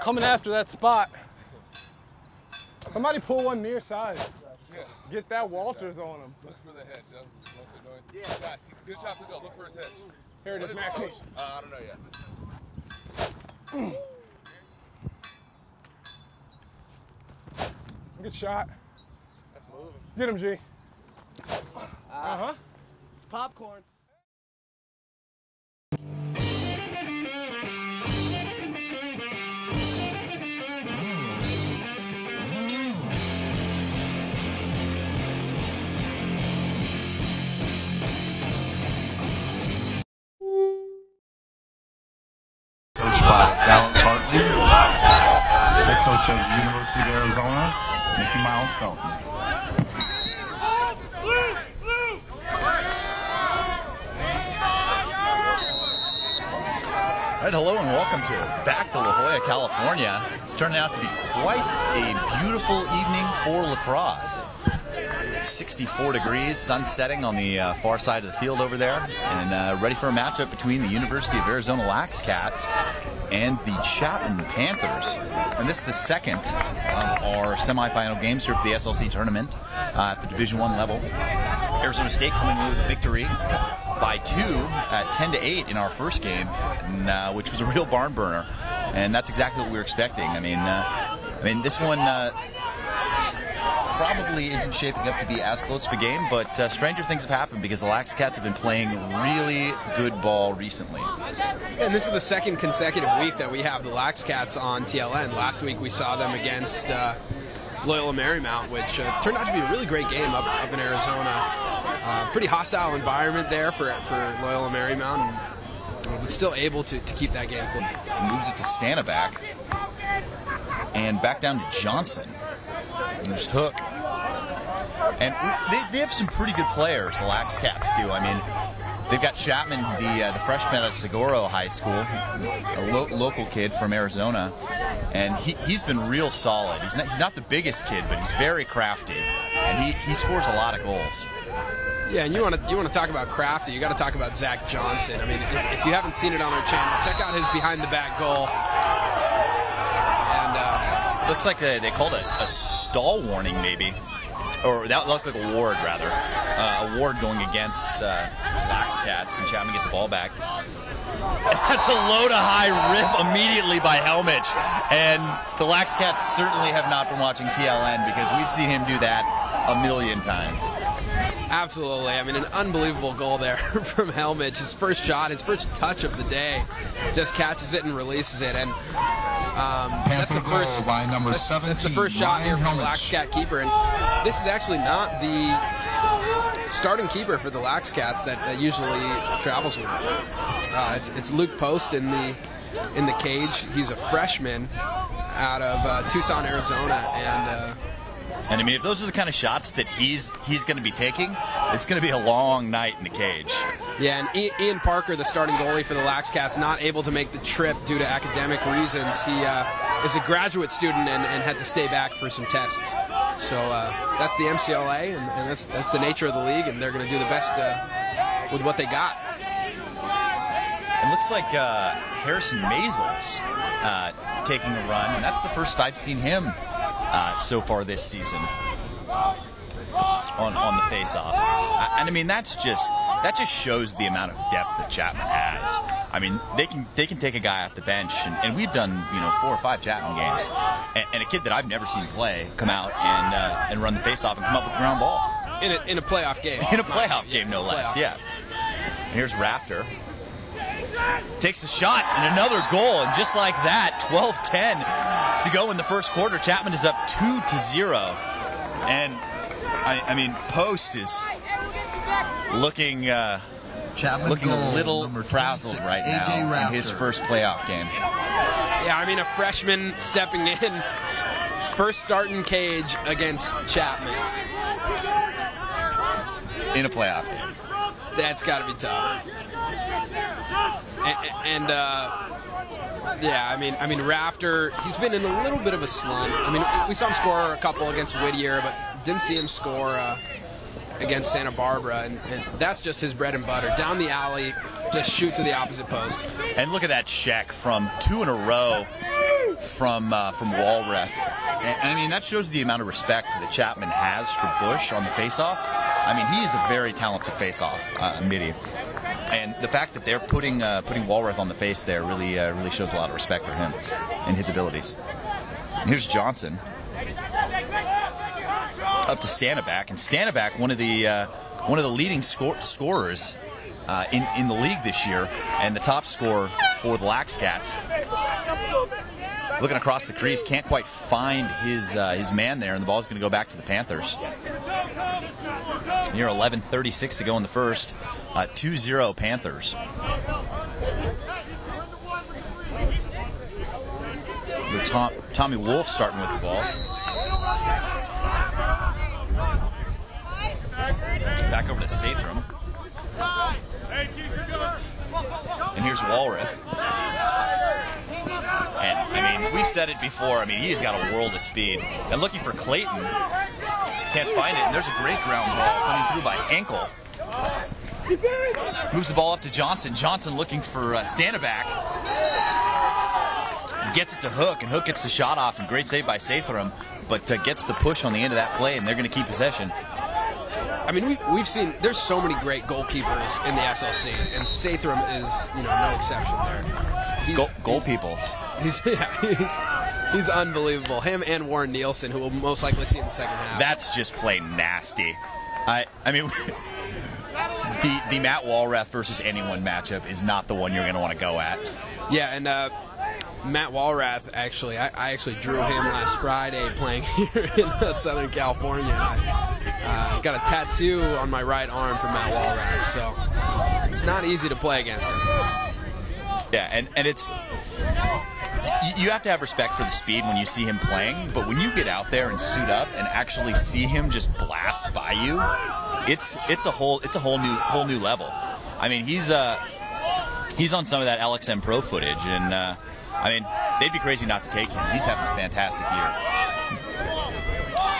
coming after that spot. Somebody pull one near side. Get that Walters on him. Look for the hedge. Yeah. Guys, good shots to go. Look for his hedge. Here it is, Maxie. I don't know yet. Good shot. That's moving. Get him, G. It's popcorn. Head coach of the University of Arizona, Mickey Miles Felton. All right, hello and welcome to back to La Jolla, California. It's turning out to be quite a beautiful evening for lacrosse. 64 degrees, sun setting on the far side of the field over there, and ready for a matchup between the University of Arizona Lax Cats and the Chapman Panthers. And this is the second of our semifinal games here for the SLC tournament at the Division I level. Arizona State coming away with the victory by 2 at 10-8 in our first game, and, which was a real barn burner, and that's exactly what we were expecting. I mean, this one probably isn't shaping up to be as close of a game, but stranger things have happened because the Lax Cats have been playing really good ball recently. And this is the second consecutive week that we have the Lax Cats on TLN. Last week we saw them against Loyola Marymount, which turned out to be a really great game up in Arizona. Pretty hostile environment there for Loyola Marymount, but still able to keep that game close. Moves it to Stanaback, and back down to Johnson. And there's Hook. And they have some pretty good players, the Lax Cats do. I mean, they've got Chapman, the freshman at Seguro High School, a local kid from Arizona, and he's been real solid. He's not the biggest kid, but he's very crafty, and he scores a lot of goals. Yeah, and you want to talk about crafty, you got to talk about Zach Johnson. I mean, if you haven't seen it on our channel, check out his behind-the-back goal. And looks like they called it a stall warning, maybe. Or that looked like a ward, rather. A ward going against Lax Cats, and Chapman get the ball back. That's a low-to-high rip immediately by Helmich. And the Lax Cats certainly have not been watching TLN because we've seen him do that a million times. Absolutely. I mean, an unbelievable goal there from Helmich. His first shot, his first touch of the day, just catches it and releases it. And that's the first by number 17, that's the first shot here from the Lax Cat keeper. And this is actually not the starting keeper for the Lax Cats that usually travels with them. It's Luke Post in the cage. He's a freshman out of Tucson, Arizona, and I mean, if those are the kind of shots that he's going to be taking, it's going to be a long night in the cage. Yeah, and Ian Parker, the starting goalie for the Lax Cats, not able to make the trip due to academic reasons. He is a graduate student and had to stay back for some tests. So that's the MCLA, and that's the nature of the league, and they're going to do the best with what they got. It looks like Harrison Maisels taking a run, and that's the first I've seen him so far this season on the face-off. And I mean, that just shows the amount of depth that Chapman has. I mean, they can take a guy off the bench, and we've done 4 or 5 Chapman games, and a kid that I've never seen play come out and run the face-off and come up with the ground ball in a playoff game. In a playoff game, no less. Yeah. And here's Rafter. Takes the shot and another goal, and just like that, 12-10 to go in the first quarter. Chapman is up 2-0, and I mean, Post is looking a little frazzled right now in his first playoff game. Yeah, I mean, a freshman stepping in, his first start in cage against Chapman in a playoff game. That's got to be tough. And yeah, I mean, Rafter, he's been in a little bit of a slump. I mean, we saw him score a couple against Whittier, but didn't see him score against Santa Barbara, and that's just his bread and butter. Down the alley, just shoot to the opposite post. And look at that check from 2 in a row from Walrath. And I mean, that shows the amount of respect that Chapman has for Bush on the faceoff. I mean, he is a very talented faceoff midi. And the fact that they're putting Walrath on the face there really shows a lot of respect for him and his abilities. And here's Johnson up to Stanback, and Stanback, one of the leading scorers in the league this year, and the top scorer for the Lax Cats. Looking across the crease, can't quite find his man there, and the ball's going to go back to the Panthers. Near 11:36 to go in the first. 2-0 Panthers. Tommy Wolf starting with the ball. Back over to Sathram. And here's Walrath. And, I mean, we've said it before. I mean, he's got a world of speed. And looking for Clayton. Can't find it. And there's a great ground ball coming through by Henkel. Moves the ball up to Johnson. Johnson looking for Stanback. Gets it to Hook, and Hook gets the shot off, and great save by Sathram, but gets the push on the end of that play, and they're going to keep possession. I mean, we've seen there's so many great goalkeepers in the SLC, and Sathram is no exception there. Goal peoples. He's unbelievable. Him and Warren Nielsen, who we'll most likely see in the second half. That's just plain nasty. I mean, the Matt Walrath versus anyone matchup is not the one you're going to want to go at. Yeah, and Matt Walrath, actually, I actually drew him last Friday playing here in Southern California, and I got a tattoo on my right arm for Matt Walrath, so it's not easy to play against him. Yeah, and it's... You have to have respect for the speed when you see him playing, but when you get out there and suit up and actually see him just blast by you, it's a whole new level. I mean, he's on some of that LXM Pro footage, and I mean, they'd be crazy not to take him. He's having a fantastic year.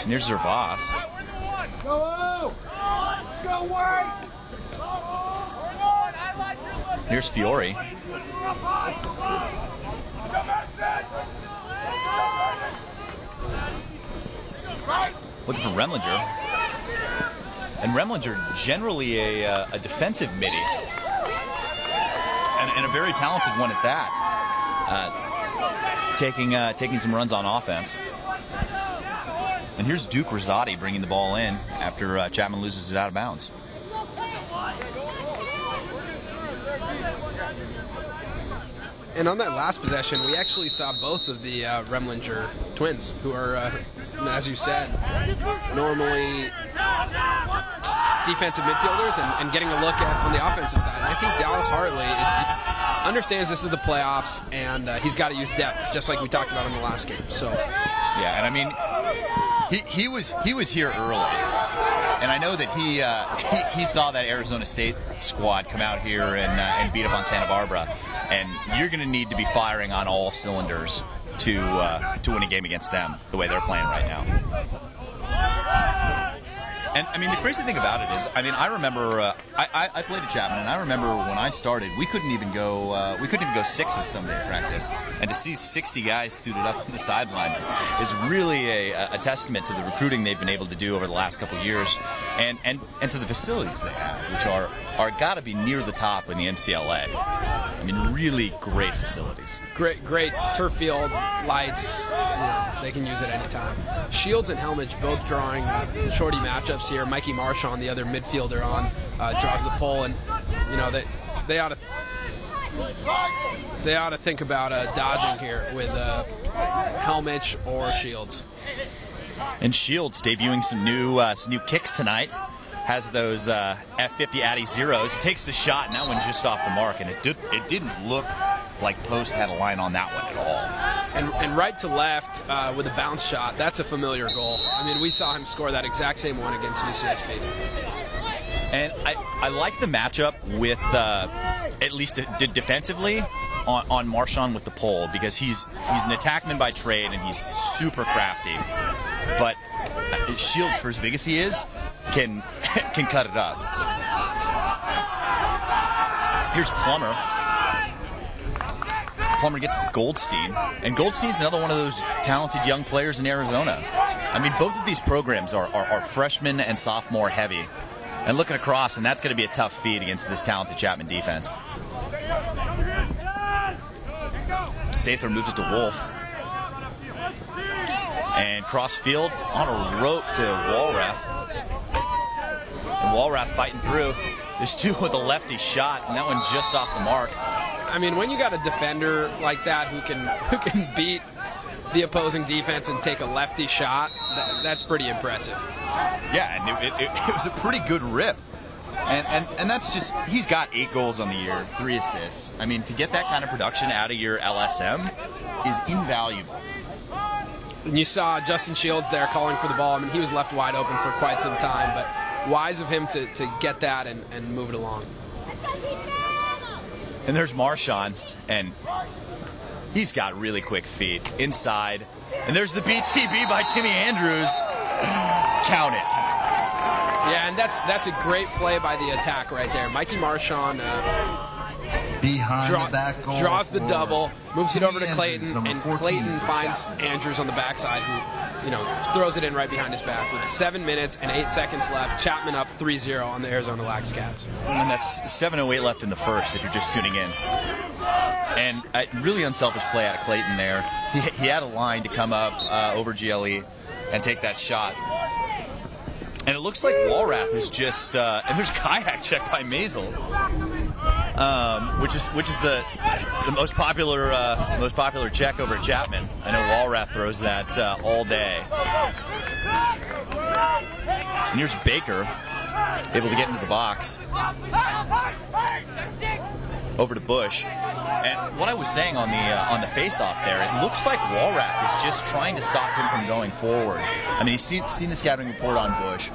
And here's Zervas. Here's Fiore. Looking for Remlinger. And Remlinger, generally a defensive midi. And a very talented one at that. Taking some runs on offense. And here's Duke Rosati bringing the ball in after Chapman loses it out of bounds. And on that last possession, we actually saw both of the Remlinger twins, who are, as you said, normally defensive midfielders and getting a look at on the offensive side. And I think Dallas Hartley understands this is the playoffs, and he's got to use depth, just like we talked about in the last game. So, yeah, and I mean, he was here early, and I know that he saw that Arizona State squad come out here and beat up on Santa Barbara, and you're going to need to be firing on all cylinders to win a game against them the way they're playing right now. And I mean, the crazy thing about it is, I mean, I remember I played at Chapman, and I remember when I started, we couldn't even go sixes some day at practice, and to see 60 guys suited up on the sideline is really a testament to the recruiting they've been able to do over the last couple of years, and to the facilities they have, which are got to be near the top in the NCLA. I mean, really great facilities. Great turf field, lights. They can use it anytime. Shields and Helmich both drawing shorty matchups here. Mikey Marchand, the other midfielder, draws the pole, and they ought to think about dodging here with Helmich or Shields. And Shields debuting some new kicks tonight. Has those F50 Addy zeros. Takes the shot, and that one just off the mark, and it didn't look like Post had a line on that one at all. And right to left with a bounce shot, that's a familiar goal. I mean, we saw him score that exact same one against UCSD. And I like the matchup with, at least defensively, on Marchand with the pole, because he's an attackman by trade, and he's super crafty. But Shields, for as big as he is, can cut it up. Here's Plummer. Plummer gets to Goldstein, and Goldstein's another one of those talented young players in Arizona. I mean, both of these programs are freshman and sophomore heavy. And looking across, and that's going to be a tough feat against this talented Chapman defense. Sather moves it to Wolf. And cross field on a rope to Walrath. And Walrath fighting through. There's two with a lefty shot, and that one just off the mark. I mean, when you got a defender like that who can beat the opposing defense and take a lefty shot, that's pretty impressive. Yeah, and it was a pretty good rip. And that's just, he's got 8 goals on the year, 3 assists. I mean, to get that kind of production out of your LSM is invaluable. And you saw Justin Shields there calling for the ball. I mean, he was left wide open for quite some time, but wise of him to get that and move it along. And there's Marshawn, and he's got really quick feet inside. And there's the BTB by Timmy Andrews. Count it. Yeah, and that's a great play by the attack right there. Mikey Marshawn draws the double, moves it over to Clayton, and Clayton finds Andrews on the backside, who, you know, throws it in right behind his back. With 7 minutes and 8 seconds left, Chapman up 3-0 on the Arizona Lax Cats. And that's 7:08 left in the first, if you're just tuning in. And a really unselfish play out of Clayton there. He had a line to come up over GLE and take that shot. And it looks like Walrath is just, and there's kayak check by Maisel, which is the most popular check over at Chapman. I know Walrath throws that all day. And here's Baker, able to get into the box. Over to Bush. And what I was saying on the face-off there, it looks like Walrath is just trying to stop him from going forward. I mean, he's seen the scouting report on Bush.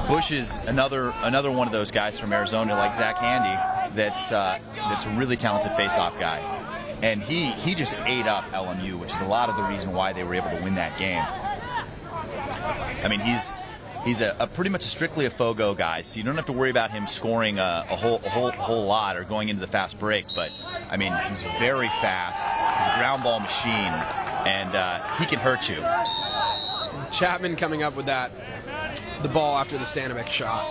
Bush is another one of those guys from Arizona, like Zach Handy, that's a really talented face-off guy. And he just ate up LMU, which is a lot of the reason why they were able to win that game. I mean, he's a pretty much strictly a Fogo guy, so you don't have to worry about him scoring a whole lot or going into the fast break. But I mean, he's very fast. He's a ground ball machine, and he can hurt you. Chapman coming up with the ball after the Stanovic shot.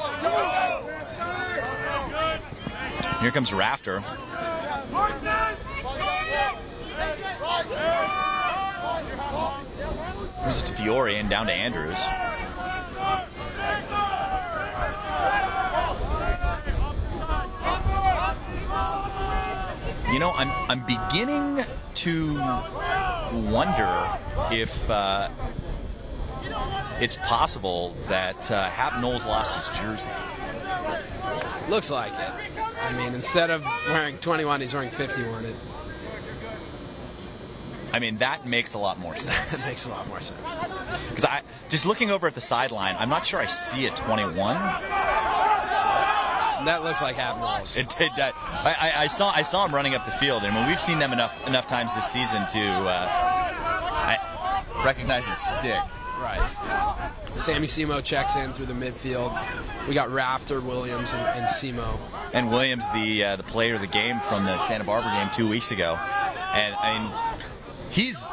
Here comes Rafter. Here's it to Fiore and down to Andrews. You know, I'm beginning to wonder if it's possible that Hap Knowles lost his jersey. Looks like it. I mean, instead of wearing 21, he's wearing 51. I mean, that makes a lot more sense. That makes a lot more sense. Because just looking over at the sideline, I'm not sure I see a 21. That looks like Hap Knowles. It did. I saw him running up the field, and when we've seen them enough times this season to recognize his stick. Right. Sammy Simo checks in through the midfield. We got Rafter, Williams, and Simo. And Williams, the player of the game from the Santa Barbara game 2 weeks ago. And I mean, he's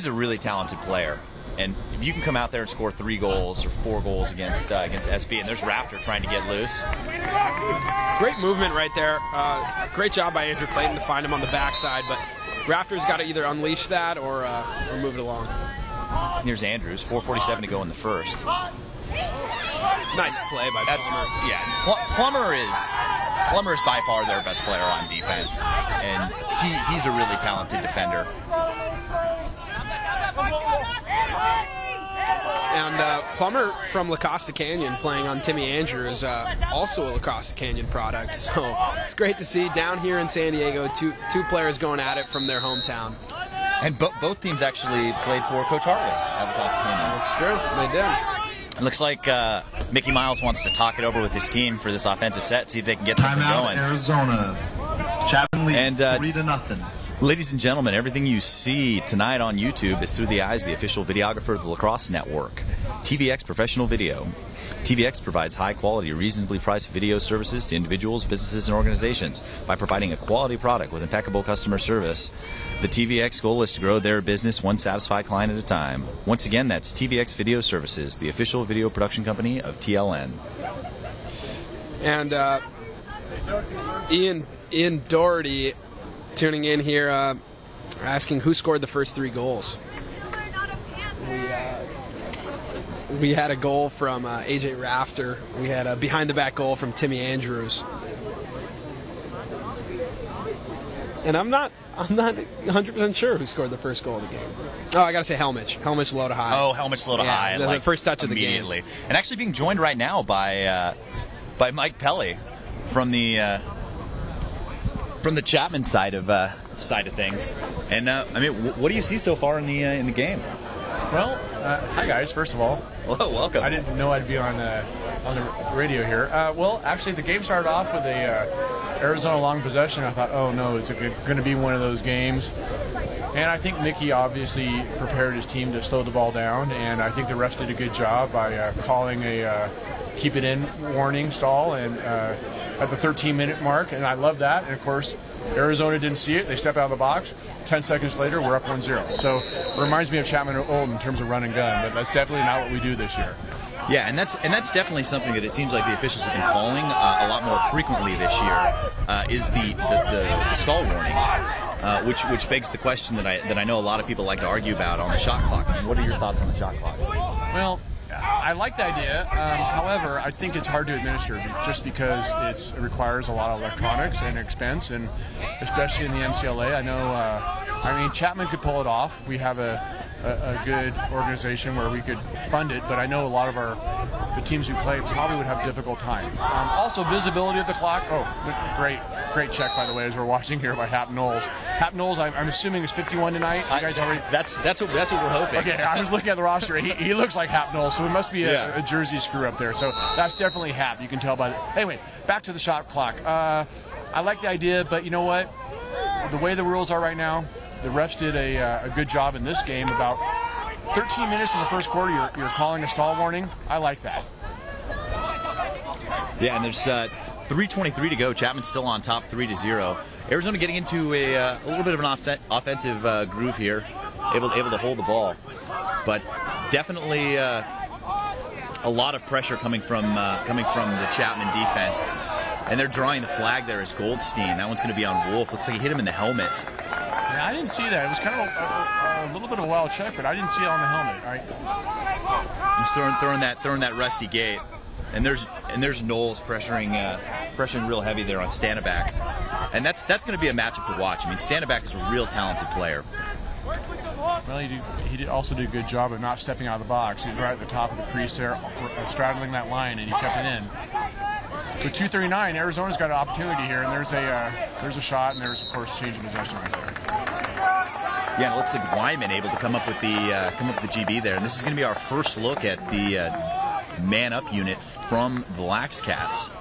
a really talented player. And if you can come out there and score 3 goals or 4 goals against SB, and there's Rafter trying to get loose. Great movement right there. Great job by Andrew Clayton to find him on the backside, but Rafter's got to either unleash that or move it along. And here's Andrews, 4:47 to go in the first. Nice play by Plummer. Yeah, Plummer is by far their best player on defense, and he's a really talented defender. And Plummer from La Costa Canyon playing on Timmy Andrews, also a La Costa Canyon product. So it's great to see down here in San Diego, two players going at it from their hometown. And both teams actually played for Coach Hartley at La Costa Canyon. That's true, they did. It looks like Mickey Miles wants to talk it over with his team for this offensive set, see if they can get something Timeout, going. Arizona. Chapman leads 3-0. Ladies and gentlemen, everything you see tonight on YouTube is through the eyes of the official videographer of the Lacrosse Network, TVX Professional Video. TVX provides high-quality, reasonably priced video services to individuals, businesses, and organizations by providing a quality product with impeccable customer service. The TVX goal is to grow their business one satisfied client at a time. Once again, that's TVX Video Services, the official video production company of TLN. And Ian Doherty tuning in here, asking who scored the first 3 goals. We had a goal from AJ Rafter. We had a behind-the-back goal from Timmy Andrews. And I'm not 100% sure who scored the first goal of the game. Oh, I gotta say Helmich. Helmich low to high. Oh, Helmich low to high. The first touch of the game. Immediately. And actually being joined right now by Mike Pelly from the Chapman side of things. And I mean, what do you see so far in the game? Well, hi guys. First of all, hello, welcome. I didn't know I'd be on the radio here. Well, actually, the game started off with a Arizona long possession. I thought, oh no, it's going to be one of those games. And I think Mickey obviously prepared his team to slow the ball down, and I think the refs did a good job by calling a keep it in warning stall and at the 13-minute mark, and I love that. And of course, Arizona didn't see it. They stepped out of the box. 10 seconds later, we're up 1-0. So it reminds me of Chapman or Old in terms of run and gun, but that's definitely not what we do this year. Yeah, and that's definitely something that it seems like the officials have been calling a lot more frequently this year, is the stall warning, which begs the question that I know a lot of people like to argue about on the shot clock. I mean, what are your thoughts on the shot clock? Well, I like the idea. However, I think it's hard to administer just because it requires a lot of electronics and expense, and especially in the MCLA. I know, I mean, Chapman could pull it off. We have a good organization where we could fund it, but I know a lot of the teams who play probably would have a difficult time. Also, visibility of the clock. Oh, great check, by the way, as we're watching here by Hap Knowles. Hap Knowles, I'm assuming is 51 tonight. You guys already. That's what we're hoping. Okay, I was looking at the roster. He looks like Hap Knowles, so it must be a jersey screw up there. So that's definitely Hap. You can tell by the. Anyway, back to the shot clock. I like the idea, but you know what? The way the rules are right now, the refs did a good job in this game. About 13 minutes in the first quarter, you're calling a stall warning. I like that. Yeah, and there's 3:23 to go. Chapman's still on top, 3-0. Arizona getting into a little bit of an offensive groove here, able to hold the ball, but definitely a lot of pressure coming from the Chapman defense. And they're drawing the flag there as Goldstein. That one's going to be on Wolf. Looks like he hit him in the helmet. Yeah, I didn't see that. It was kind of a little bit of a wild check, but I didn't see it on the helmet. Just throwing that rusty gate, and there's Knowles pressuring real heavy there on Stanback, and that's going to be a matchup to watch. I mean, Stanback is a real talented player. Well, he did also do a good job of not stepping out of the box. He was right at the top of the crease there, straddling that line, and he kept it in. With 2:39, Arizona's got an opportunity here, and there's a shot, and there's of course change of possession right there. Yeah, and it looks like Wyman able to come up with the GB there, and this is going to be our first look at the man-up unit from the Lax Cats.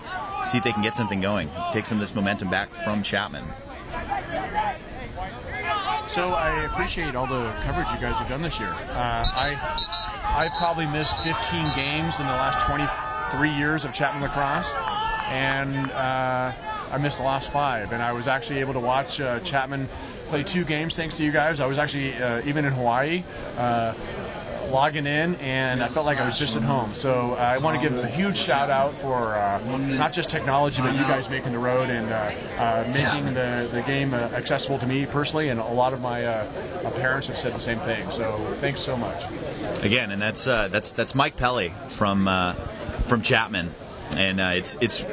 See if they can get something going, take some of this momentum back from Chapman. So I appreciate all the coverage you guys have done this year. I probably missed 15 games in the last 23 years of Chapman Lacrosse, and I missed the last 5. And I was actually able to watch Chapman play 2 games thanks to you guys. I was actually even in Hawaii logging in, and I felt like I was just at home. So I want to give a huge shout out for not just technology, but you guys making the road and making the game accessible to me personally, and a lot of my parents have said the same thing. So thanks so much. Again, and that's Mike Pelly from Chapman, and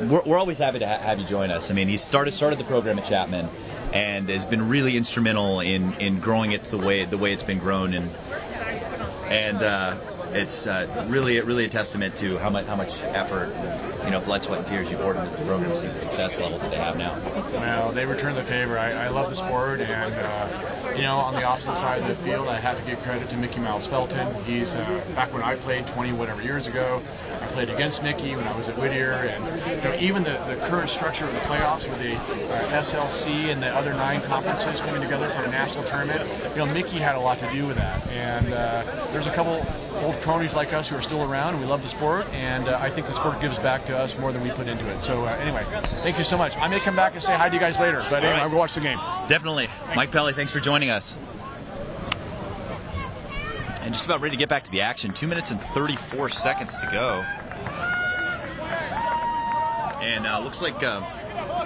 we're always happy to have you join us. I mean, he started the program at Chapman, and has been really instrumental in growing it to the way it's been grown, and it's really a testament to how much effort, blood, sweat, and tears you poured into this program to see the success level that they have now. Well, they return the favor. I love the sport, and you know, on the opposite side of the field, I have to give credit to Mickey Mouse Felton. He's back when I played 20 whatever years ago. I played against Mickey when I was at Whittier, and you know, even the current structure of the playoffs with the SLC and the other 9 conferences coming together for a national tournament, you know, Mickey had a lot to do with that. And there's a couple old cronies like us who are still around, and we love the sport, and I think the sport gives back to us more than we put into it. So anyway, thank you so much. I may come back and say hi to you guys later, but anyway, I'll go watch the game. Definitely. Mike Pelly, thanks for joining us. And just about ready to get back to the action. 2 minutes and 34 seconds to go. And looks like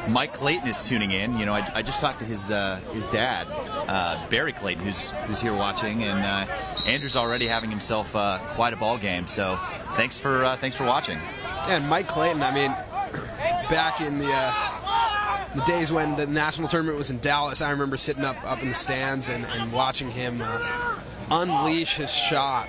Mike Clayton is tuning in. You know, I just talked to his dad, Barry Clayton, who's here watching, and Andrew's already having himself quite a ball game. So thanks for watching. Yeah, and Mike Clayton, I mean, back in the days when the national tournament was in Dallas, I remember sitting up in the stands and watching him unleash his shot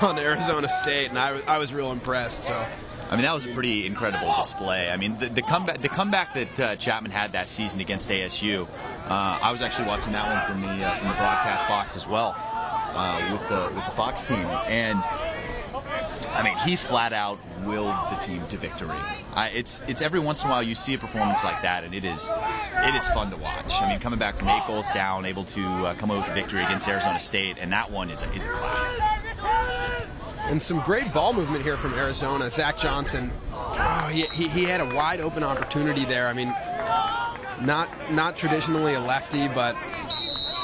on Arizona State, and I was real impressed. So, I mean, that was a pretty incredible display. I mean, the comeback that Chapman had that season against ASU, I was actually watching that one from the broadcast box as well, with the Fox team, and I mean, he flat out willed the team to victory. It's every once in a while you see a performance like that, and it is fun to watch. I mean, coming back from 8 goals down, able to come away with the victory against Arizona State, and that one is a classic. And some great ball movement here from Arizona. Zach Johnson, oh, he had a wide open opportunity there. I mean, not traditionally a lefty, but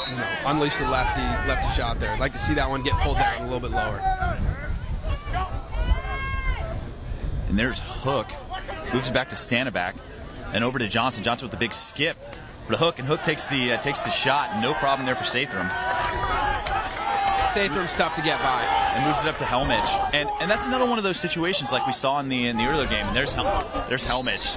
you know, unleashed a lefty shot there. I'd like to see that one get pulled down a little bit lower. And there's Hook, moves back to Stanback, and over to Johnson. Johnson with the big skip for the Hook, and Hook takes the shot. No problem there for Sathrem. Sathrem's tough to get by. And moves it up to Helmich, and that's another one of those situations like we saw in the earlier game. And there's Helmich,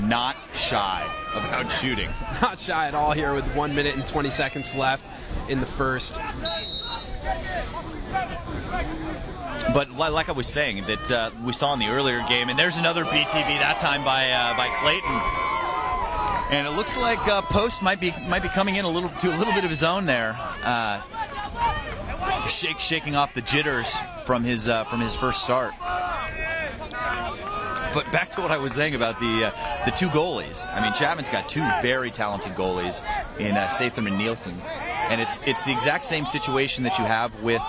not shy about shooting. Not shy at all here with 1 minute and 20 seconds left in the first. But like I was saying, that we saw in the earlier game, and there's another BTB that time by Clayton, and it looks like Post might be coming in a little bit of his own there, shaking off the jitters from his first start. But back to what I was saying about the 2 goalies. I mean, Chapman's got 2 very talented goalies in Sathrem and Nielsen, and it's the exact same situation that you have with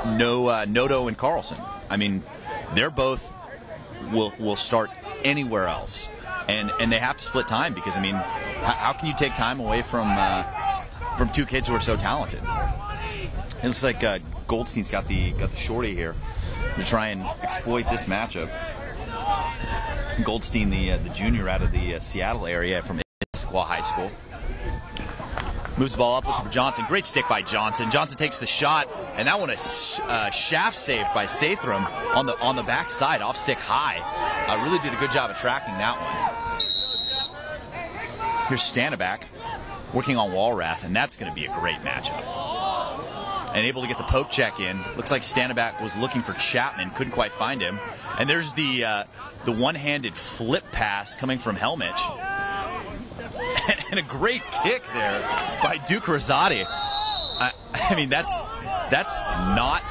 Noto and Carlson. I mean, they're both will start anywhere else, and they have to split time because I mean, how can you take time away from 2 kids who are so talented? It looks like Goldstein's got the shorty here to try and exploit this matchup. Goldstein, the junior out of the Seattle area from Issaquah High School. Moves the ball up, looking for Johnson. Great stick by Johnson. Johnson takes the shot, and that one is shaft saved by Sathrem on the backside, off stick high. Really did a good job of tracking that one. Here's Stanback working on Walrath, and that's going to be a great matchup. And able to get the poke check in. Looks like Stanback was looking for Chapman, couldn't quite find him. And there's the one-handed flip pass coming from Helmich. And a great kick there by Duke Rosati. I mean, that's not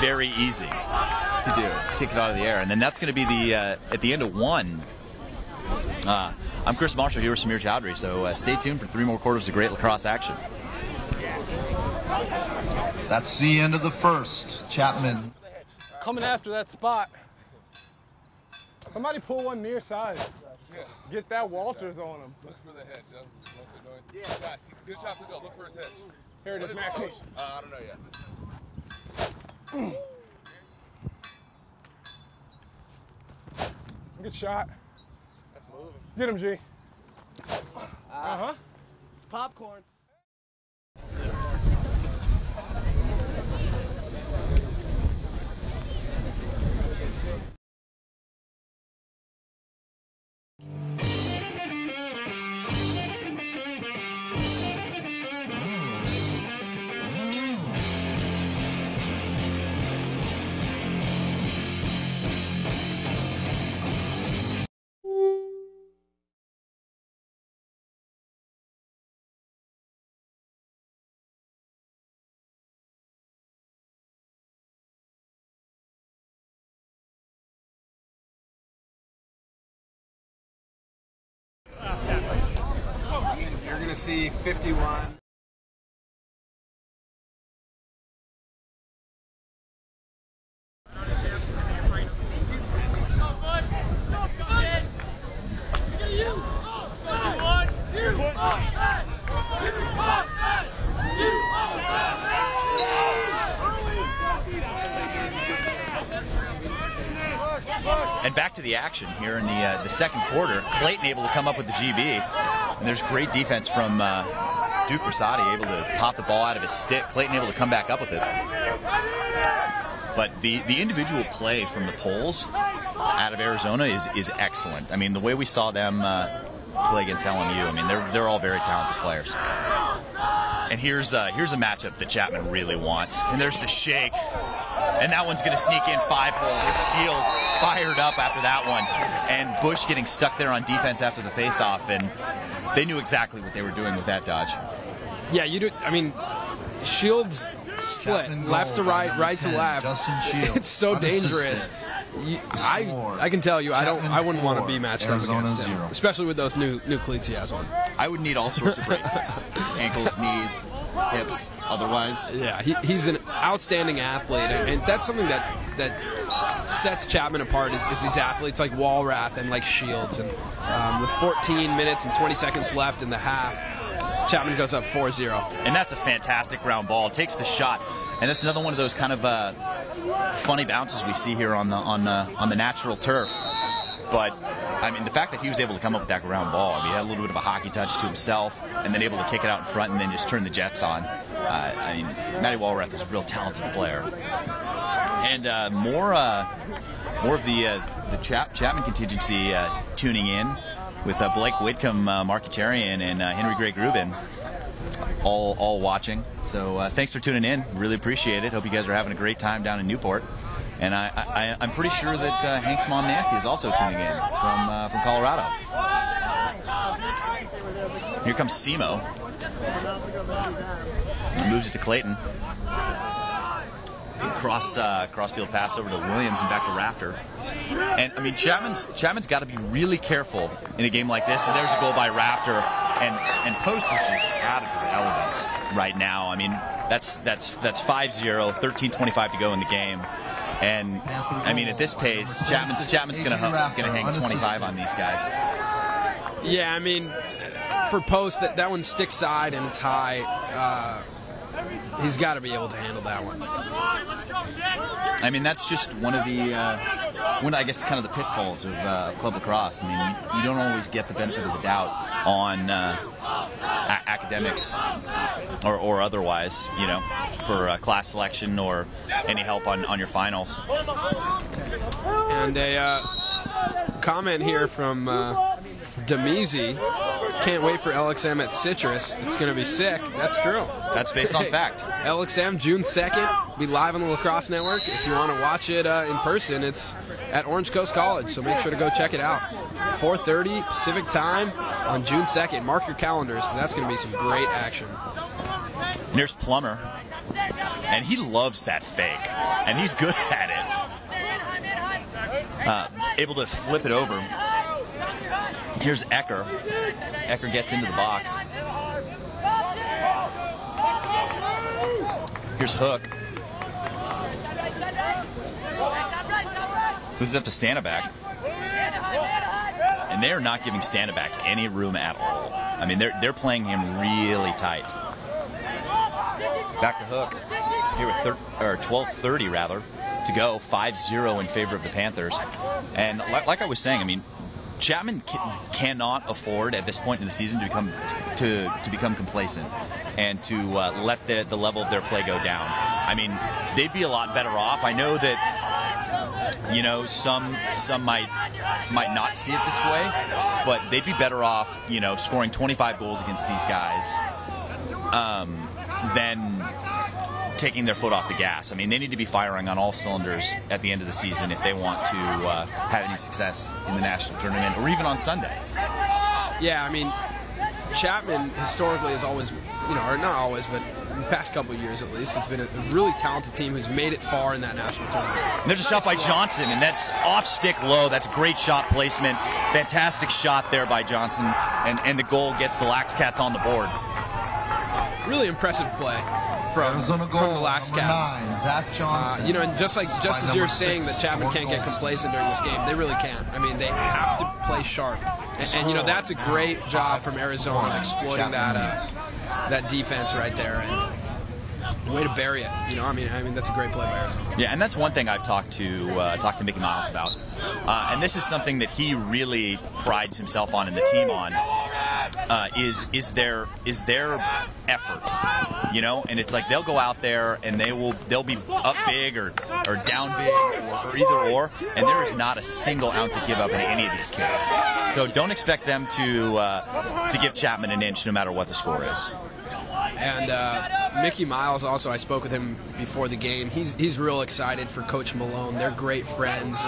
very easy to do. Kick it out of the air, and then that's going to be the at the end of 1. I'm Chris Marshall here with Samir Chowdhury. So stay tuned for 3 more quarters of great lacrosse action. That's the end of the first. Chapman coming after that spot. Somebody pull one near side. Yeah. Get that Walters on him. Look for the hedge. Yeah. Guys, good shot to go. Look for his hedge. Here it is, Maxie. I don't know yet. Good shot. That's moving. Get him, G. Uh-huh. It's popcorn. to see 51. And back to the action here in the second quarter. Clayton able to come up with the GB. And there's great defense from Duke Rosati, able to pop the ball out of his stick. Clayton able to come back up with it. But the individual play from the Poles out of Arizona is excellent. I mean, the way we saw them play against LMU, I mean, they're all very talented players. And here's a matchup that Chapman really wants. And there's the shake. And that one's going to sneak in 5-hole. Shields fired up after that one. And Bush getting stuck there on defense after the faceoff. And they knew exactly what they were doing with that dodge. Yeah, you do. I mean, Shields split left to right, right to left. It's so dangerous. I can tell you, I wouldn't want to be matched up against him, especially with those new cleats he has on. I would need all sorts of braces: ankles, knees, hips. Otherwise, yeah, he's an outstanding athlete, and that's something that sets Chapman apart is these athletes like Walrath and like Shields. And with 14 minutes and 20 seconds left in the half, Chapman goes up 4-0. And that's a fantastic ground ball. Takes the shot, and that's another one of those kind of funny bounces we see here on the natural turf. But I mean, the fact that he was able to come up with that ground ball, I mean, he had a little bit of a hockey touch to himself, and then able to kick it out in front and then just turn the Jets on. I mean, Matty Walrath is a real talented player. And more of the Chapman contingency tuning in with Blake Whitcomb, Mark Kacharian, and Henry Gray Grubin all watching. So thanks for tuning in. Really appreciate it. Hope you guys are having a great time down in Newport. And I'm pretty sure that Hank's mom Nancy is also tuning in from Colorado. Here comes Simo. Moves it to Clayton. Crossfield pass over to Williams and back to Rafter. And I mean, Chapman's got to be really careful in a game like this. And there's a goal by Rafter, and Post is just out of his element right now. I mean, that's 5-0, 13:25 to go in the game. And I mean, at this pace, Chapman's gonna hang 25 on these guys. Yeah, I mean, for Post, that one sticks side and it's high. He's got to be able to handle that one. I mean, that's just one of the, I guess, kind of the pitfalls of club lacrosse. I mean, you don't always get the benefit of the doubt on academics or otherwise, you know, for class selection or any help on your finals. And a comment here from Demizi. Can't wait for LXM at Citrus. It's going to be sick. That's true. That's based on fact. LXM, June 2nd. Be live on the Lacrosse Network. If you want to watch it in person, it's at Orange Coast College, so make sure to go check it out. 4:30 Pacific time on June 2nd. Mark your calendars, because that's going to be some great action. And here's Plummer. And he loves that fake. And he's good at it. Able to flip it over. Here's Ecker. Ecker gets into the box. Here's Hook. Who's up to Stanaback? And they're not giving Stanaback any room at all. I mean, they're playing him really tight. Back to Hook. Here with 12:30 rather to go. 5-0 in favor of the Panthers. And like I was saying, I mean, Chapman cannot afford at this point in the season to become complacent and to let the level of their play go down. I mean, they'd be a lot better off. I know that, you know, some might not see it this way, but they'd be better off, you know, scoring 25 goals against these guys than taking their foot off the gas. I mean, they need to be firing on all cylinders at the end of the season if they want to have any success in the national tournament or even on Sunday. Yeah, I mean, Chapman historically has always, you know, or not always, but in the past couple of years at least, has been a really talented team who's made it far in that national tournament. And there's a shot by Johnson, and that's off stick low. That's a great shot placement. Fantastic shot there by Johnson. and the goal gets the Lax Cats on the board. Really impressive play from the Lax Cats. You know, and just as you're saying that Chapman can't get complacent during this game, they really can't. I mean, they have to play sharp, and you know, that's a great job from Arizona exploiting that defense right there, and way to bury it. You know, I mean that's a great play by Arizona. Yeah, and that's one thing I've talked to Mickey Miles about, and this is something that he really prides himself on and the team on. Is their effort, you know, and it's like they'll go out there and they'll be up big or down big or either or, and there is not a single ounce of give up in any of these kids. So don't expect them to give Chapman an inch no matter what the score is. And Mickey Miles also, I spoke with him before the game. He's real excited for Coach Malone. They're great friends.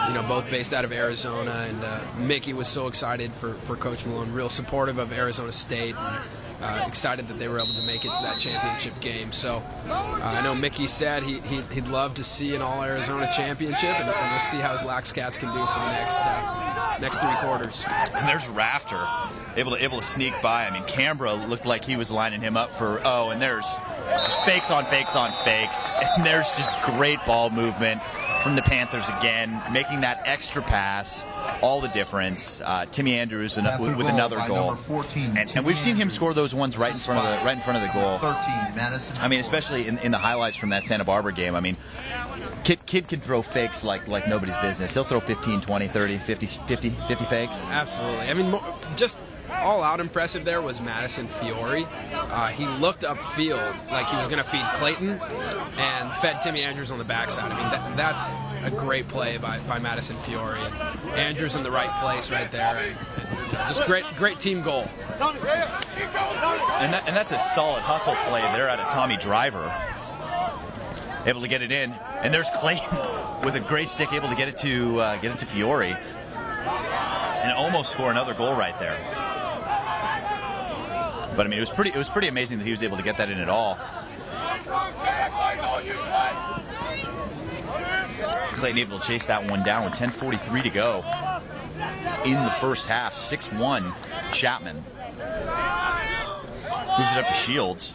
You know, both based out of Arizona, and Mickey was so excited for Coach Malone, real supportive of Arizona State, and excited that they were able to make it to that championship game. So I know Mickey said he'd love to see an all-Arizona championship, and we'll see how his Lax Cats can do for the next 3 quarters. And there's Rafter, able to sneak by. I mean, Canberra looked like he was lining him up for, and there's fakes on fakes on fakes, and there's just great ball movement from the Panthers again, making that extra pass, all the difference. Timmy Andrews with another goal, and we've seen him score those ones right in front of the goal. I mean, especially in the highlights from that Santa Barbara game. I mean, kid can throw fakes like nobody's business. He'll throw 15, 20, 30, 50 fakes. Absolutely. I mean, just all out impressive there was Madison Fiore. He looked upfield like he was going to feed Clayton and fed Timmy Andrews on the backside. I mean, that's a great play by Madison Fiore. And Andrews in the right place right there. And you know, just great team goal. And that's a solid hustle play there out of Tommy Driver. Able to get it in. And there's Clayton with a great stick, able to get it to Fiore. And almost score another goal right there. But I mean, it was pretty amazing that he was able to get that in at all. Clayton able to chase that one down with 10:43 to go in the first half. 6-1 Chapman. Moves it up to Shields.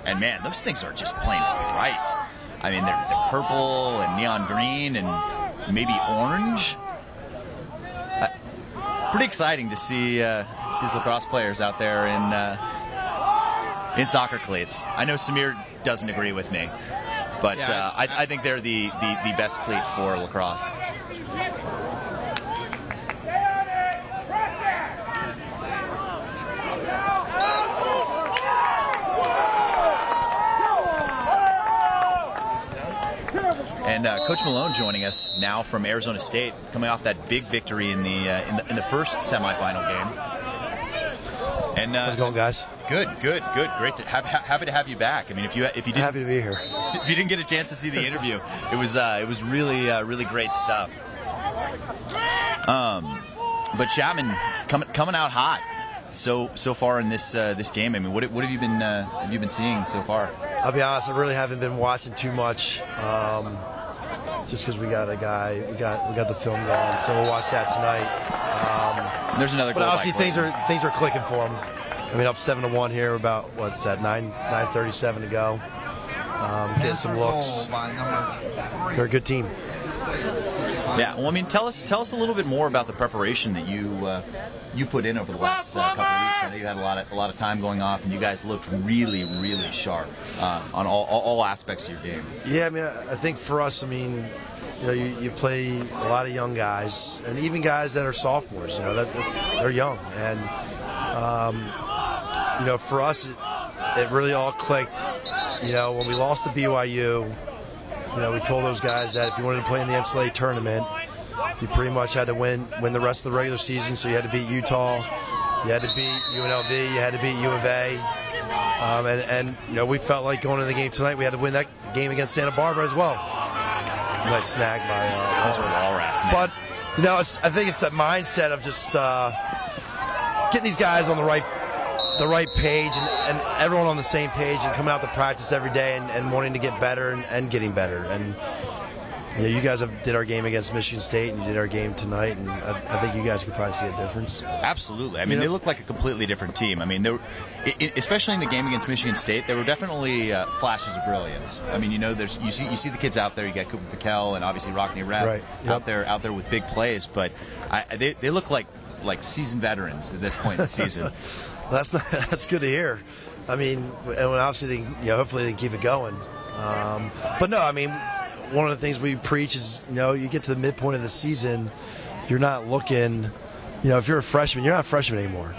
And man, those things are just plain bright. I mean, they're purple and neon green and maybe orange. Pretty exciting to see these lacrosse players out there in soccer cleats. I know Samir doesn't agree with me, but yeah, I think they're the best cleat for lacrosse. And Coach Malone joining us now from Arizona State, coming off that big victory in the first semifinal game. And how's it going, guys? Good. Great, happy to have you back. I mean, if you didn't, happy to be here. If you didn't get a chance to see the interview, it was really great stuff. But Chapman coming out hot so far in this game. I mean, what have you been seeing so far? I'll be honest, I really haven't been watching too much. Just because we got the film going, so we'll watch that tonight. There's another goal. But obviously things are clicking for them. I mean, up 7-1 here, about what's that, 9:37 to go. Getting some looks. They're a good team. Yeah. Well, I mean, tell us a little bit more about the preparation that you put in over the last couple of weeks. I know you had a lot of time going off, and you guys looked really sharp on all aspects of your game. Yeah, I mean, I think for us, I mean, you know, you play a lot of young guys, and even guys that are sophomores. You know, they're young, and you know, for us, it really all clicked. You know, when we lost to BYU, you know, we told those guys that if you wanted to play in the MCLA tournament, you pretty much had to win the rest of the regular season. So you had to beat Utah, you had to beat UNLV, you had to beat U of A, and you know, we felt like going into the game tonight, we had to win that game against Santa Barbara as well. Nice snag by but you know, I think it's that mindset of just getting these guys on the right page and everyone on the same page and coming out to practice every day and wanting to get better and getting better. And you guys did our game against Michigan State, and you did our game tonight, and I think you guys could probably see a difference. Absolutely. I mean, they look like a completely different team. I mean, especially in the game against Michigan State, there were definitely flashes of brilliance. I mean, you see the kids out there. You got Cooper Piquel and obviously Rockne Rep out there with big plays, but they look like seasoned veterans at this point in the season. That's good to hear. I mean, and obviously, hopefully they can keep it going. But no, I mean, one of the things we preach is, you get to the midpoint of the season, you're not looking, if you're a freshman, you're not a freshman anymore.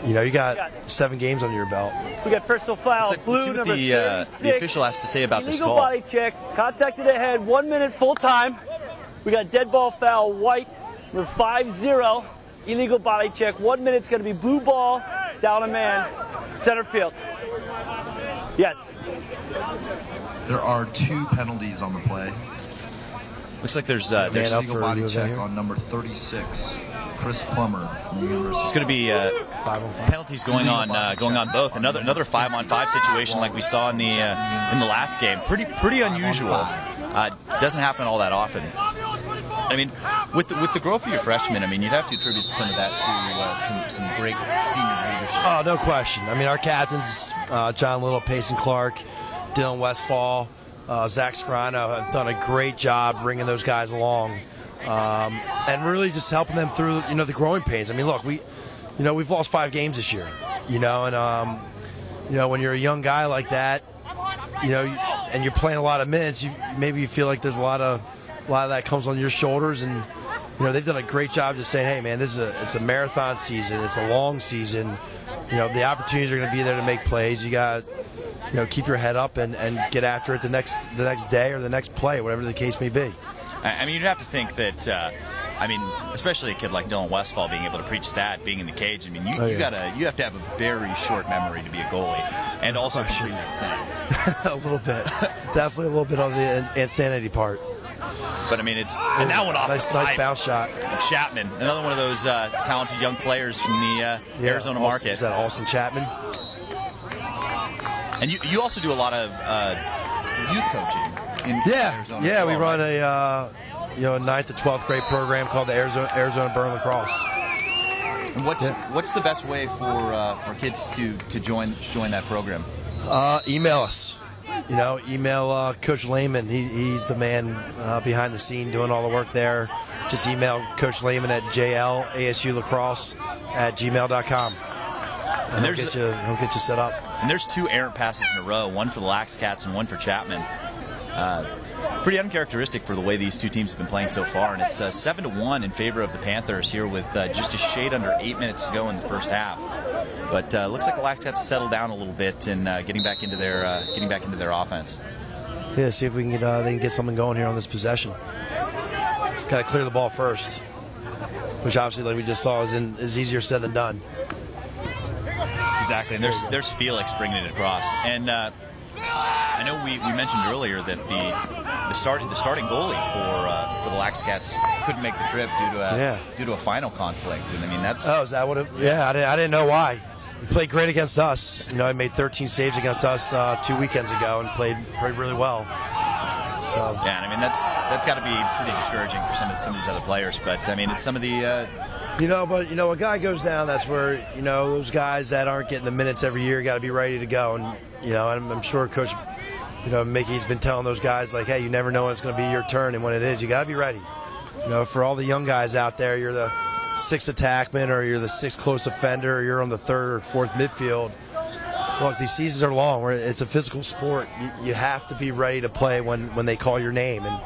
You got 7 games under your belt. We got personal foul, blue, see what the official has to say about this call. Illegal body check, contact to the head, 1 minute full time. We got dead ball foul, white, we're 5-0. Illegal body check, 1 minute's going to be blue ball, down a man, center field. Yes. There are 2 penalties on the play. Looks like there's illegal body check on number 36, Chris Plummer from the University. It's going to be penalties going on both. Another 5-on-5 situation like we saw in the last game. Pretty unusual. Doesn't happen all that often. I mean, with the growth of your freshmen, I mean, you'd have to attribute some of that to some great senior leadership. Oh, no question. I mean, our captains, John Little, Payson Clark, Dylan Westfall, Zach Scrino have done a great job bringing those guys along, and really just helping them through, the growing pains. I mean, look, we've lost 5 games this year, and when you're a young guy like that, and you're playing a lot of minutes, maybe you feel like there's a lot of that comes on your shoulders, and they've done a great job just saying, hey man, it's a marathon season, it's a long season, the opportunities are going to be there to make plays. You got keep your head up and get after it the next day or the next play, whatever the case may be. I mean, you'd have to think that especially a kid like Dylan Westfall being able to preach that, being in the cage. I mean, you have to have a very short memory to be a goalie, and also complete insanity. A little bit, definitely a little bit on the insanity part. But I mean, and that one off nice bounce shot. Chapman, another one of those talented young players from the Arizona market. Is that Austin Chapman? And you also do a lot of youth coaching in Arizona. Yeah, we run a 9th to 12th grade program called the Arizona Burn Lacrosse. And what's the best way for kids to join that program? Email us. Email Coach Lehman. He's the man behind the scene doing all the work there. Just email Coach Lehman at jlasulacrosse@gmail.com. And he'll get you set up. And there's 2 errant passes in a row, one for the Lax Cats and one for Chapman. Pretty uncharacteristic for the way these 2 teams have been playing so far, and it's 7-1 in favor of the Panthers here with just a shade under 8 minutes to go in the first half. But looks like the Lax Cats settled down a little bit and getting back into their offense. Yeah, see if we can they can get something going here on this possession. Got to clear the ball first, which obviously, like we just saw, is easier said than done. Exactly, and there's Felix bringing it across, and I know we mentioned earlier that the starting goalie for the Lax Cats couldn't make the trip due to a final conflict, and I mean that's. Oh, is that what it? Yeah, I didn't know why. He played great against us. He made 13 saves against us 2 weekends ago and played really well. So yeah, I mean that's got to be pretty discouraging for some of these other players. But I mean, it's some of the. But a guy goes down. That's where those guys that aren't getting the minutes every year got to be ready to go. And I'm sure Coach, Mickey's been telling those guys like, hey, you never know when it's going to be your turn, and when it is, you got to be ready. For all the young guys out there, you're the 6th attackman, or you're the 6th close defender, or you're on the 3rd or 4th midfield. Look, these seasons are long. It's a physical sport. You have to be ready to play when they call your name. And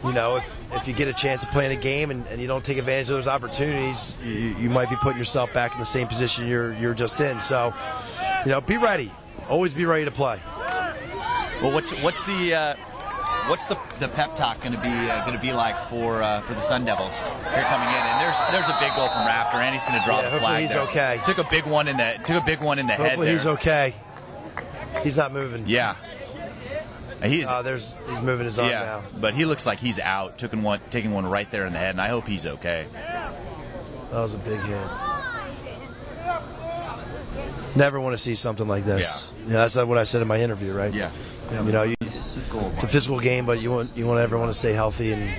if you get a chance to play in a game and you don't take advantage of those opportunities, you might be putting yourself back in the same position you're just in. So, be ready. Always be ready to play. Well, what's the pep talk going to be like for the Sun Devils here coming in? And there's a big goal from Rafter, and he's going to draw the flag. Hopefully he's there. Okay. Took a big one in the head. Hopefully he's okay. He's not moving. Yeah. He's moving his arm now. But he looks like he's out, taking one right there in the head, and I hope he's okay. That was a big hit. Never want to see something like this. Yeah. That's what I said in my interview, right? Yeah. You it's a physical game, but you want everyone to stay healthy and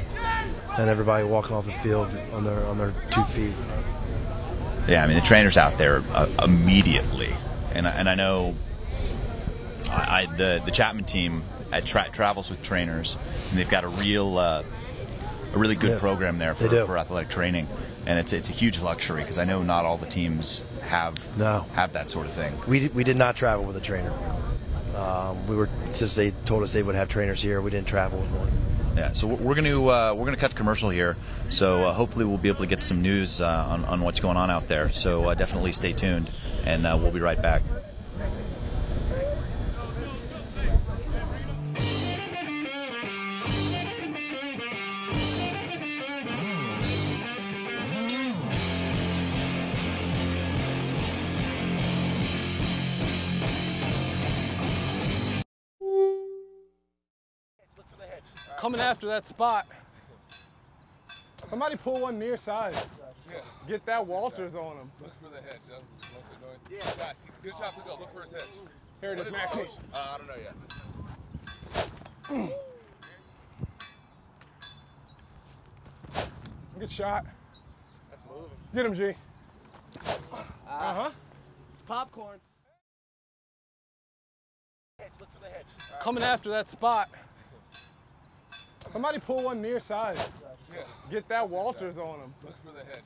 everybody walking off the field on their 2 feet. Yeah, I mean the trainers out there immediately, and I know the Chapman team travels with trainers, and they've got a really good program there for athletic training, and it's a huge luxury because I know not all the teams have that sort of thing. We did not travel with a trainer. Since they told us they would have trainers here, we didn't travel with one. Yeah, so we're gonna cut the commercial here. So hopefully we'll be able to get some news on what's going on out there. So definitely stay tuned, and we'll be right back. Coming after that spot. Somebody pull one near side. Yeah. Get that Walters on him. Look for the hedge. Guys, good shots to go. Look for his hedge. Here it is, Maxie. I don't know yet. Good shot. That's moving. Get him, G. It's popcorn. Look for the hedge. Coming after that spot. Somebody pull one near side. Yeah. Get that Walters on him. Look for the hedge.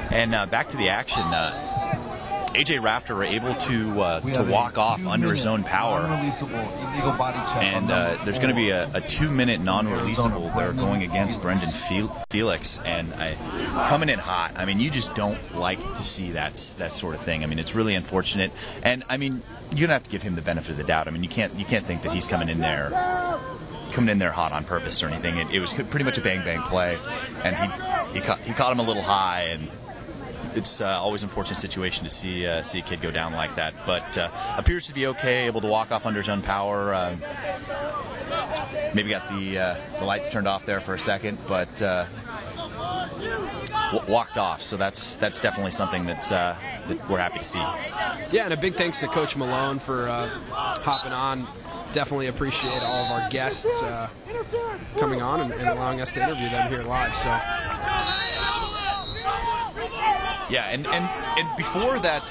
And back to the action. AJ Rafter able to walk off under his own power. And there's going to be a 2-minute non-releasable there going against Brendan Felix. And coming in hot. I mean, you just don't like to see that sort of thing. I mean, it's really unfortunate. And I mean, you're going to have to give him the benefit of the doubt. I mean, you can't think that he's coming in there hot on purpose or anything. It was pretty much a bang play, and he caught him a little high, and it's always an unfortunate situation to see a kid go down like that. But appears to be okay, able to walk off under his own power. Maybe got the lights turned off there for a second, but walked off. So that's definitely something that we're happy to see. Yeah, and a big thanks to Coach Malone for hopping on. Definitely appreciate all of our guests coming on and allowing us to interview them here live. So. Yeah, and before that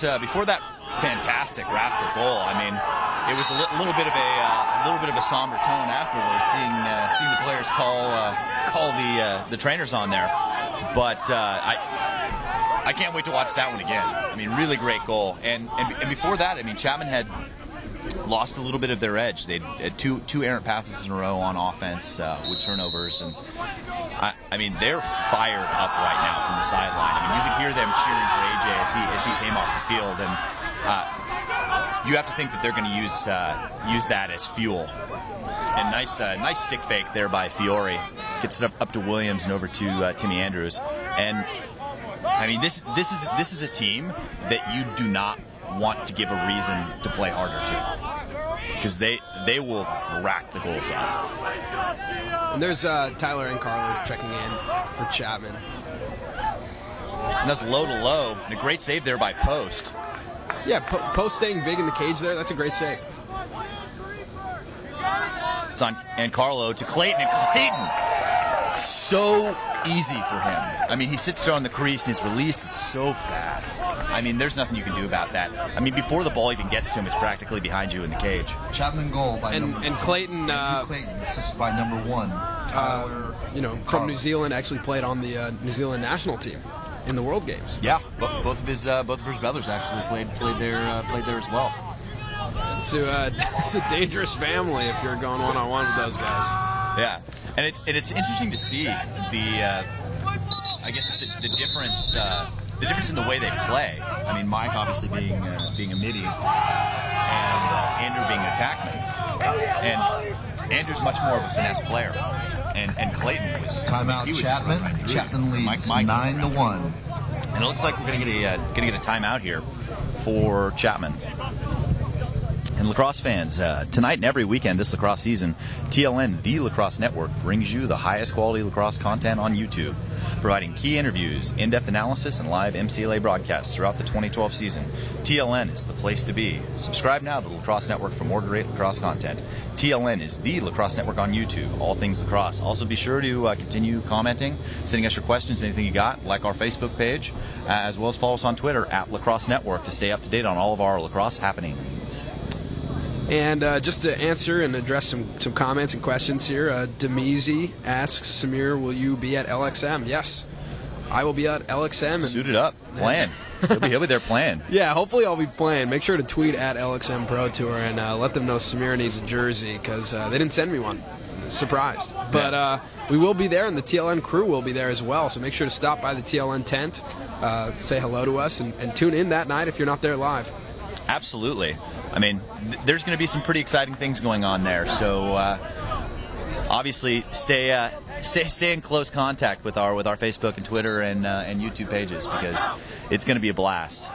fantastic Rafter goal, I mean, it was a little bit of a somber tone afterwards, seeing the players call the trainers on there. But I can't wait to watch that one again. I mean, really great goal. And before that, I mean, Chapman had lost a little bit of their edge. They had two errant passes in a row on offense with turnovers, and I mean, they're fired up right now from the sideline. I mean, you could hear them cheering for AJ as he came off the field, and you have to think that they're going to use that as fuel. And nice stick fake there by Fiore, gets it up to Williams and over to Timmy Andrews. And I mean, this is a team that you do not want to give a reason to play harder to, because they will rack the goals up. And there's Tyler and Carlo checking in for Chapman. And that's low to low, and a great save there by Post. Yeah, Post staying big in the cage there. That's a great save. It's on and Carlo to Clayton, and Clayton, so easy for him. I mean, he sits there on the crease, and his release is so fast. I mean, there's nothing you can do about that. I mean, before the ball even gets to him, it's practically behind you in the cage. Chapman goal by and Clayton. Clayton, assisted by number 1. From New Zealand, actually played on the New Zealand national team in the World Games. Yeah, both of his brothers actually played there as well. It's a dangerous family if you're going one-on-one with those guys. Yeah, and it's interesting to see the difference in the way they play. I mean, Mike obviously being a midi, and Andrew being an attackman, and Andrew's much more of a finesse player, and Clayton was Timeout Chapman. Chapman leads 9-1. And it looks like we're going to get a timeout here for Chapman. And lacrosse fans, tonight and every weekend this lacrosse season, TLN, the Lacrosse Network, brings you the highest quality lacrosse content on YouTube, providing key interviews, in-depth analysis, and live MCLA broadcasts throughout the 2012 season. TLN is the place to be. Subscribe now to the Lacrosse Network for more great lacrosse content. TLN is the Lacrosse Network on YouTube, all things lacrosse. Also be sure to continue commenting, sending us your questions, anything you got, like our Facebook page, as well as follow us on Twitter at Lacrosse Network to stay up to date on all of our lacrosse happenings. And just to answer and address some comments and questions here, Demizi asks, Samir, will you be at LXM? Yes, I will be at LXM. Suited up, playing. he'll be there playing. Yeah, hopefully I'll be playing. Make sure to tweet at LXM Pro Tour and let them know Samir needs a jersey, because they didn't send me one. Surprised. But we will be there, and the TLN crew will be there as well, so make sure to stop by the TLN tent, say hello to us, and tune in that night if you're not there live. Absolutely. I mean, there's going to be some pretty exciting things going on there. So obviously, stay in close contact with our Facebook and Twitter and YouTube pages, because it's going to be a blast.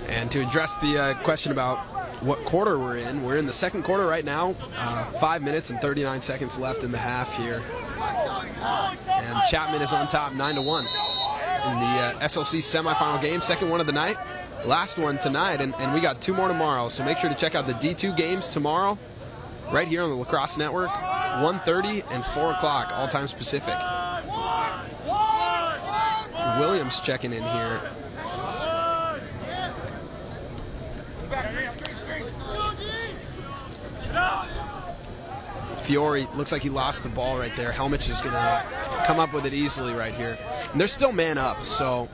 And to address the question about what quarter we're in the second quarter right now. 5 minutes and 39 seconds left in the half here, and Chapman is on top 9-1 in the SLC semifinal game, second one of the night. Last one tonight, and we got 2 more tomorrow, so make sure to check out the D2 games tomorrow right here on the Lacrosse Network, 1:30 and 4 o'clock, all times Pacific. Williams checking in here. Fiore looks like he lost the ball right there. Helmich is going to come up with it easily right here. And they're still man up, so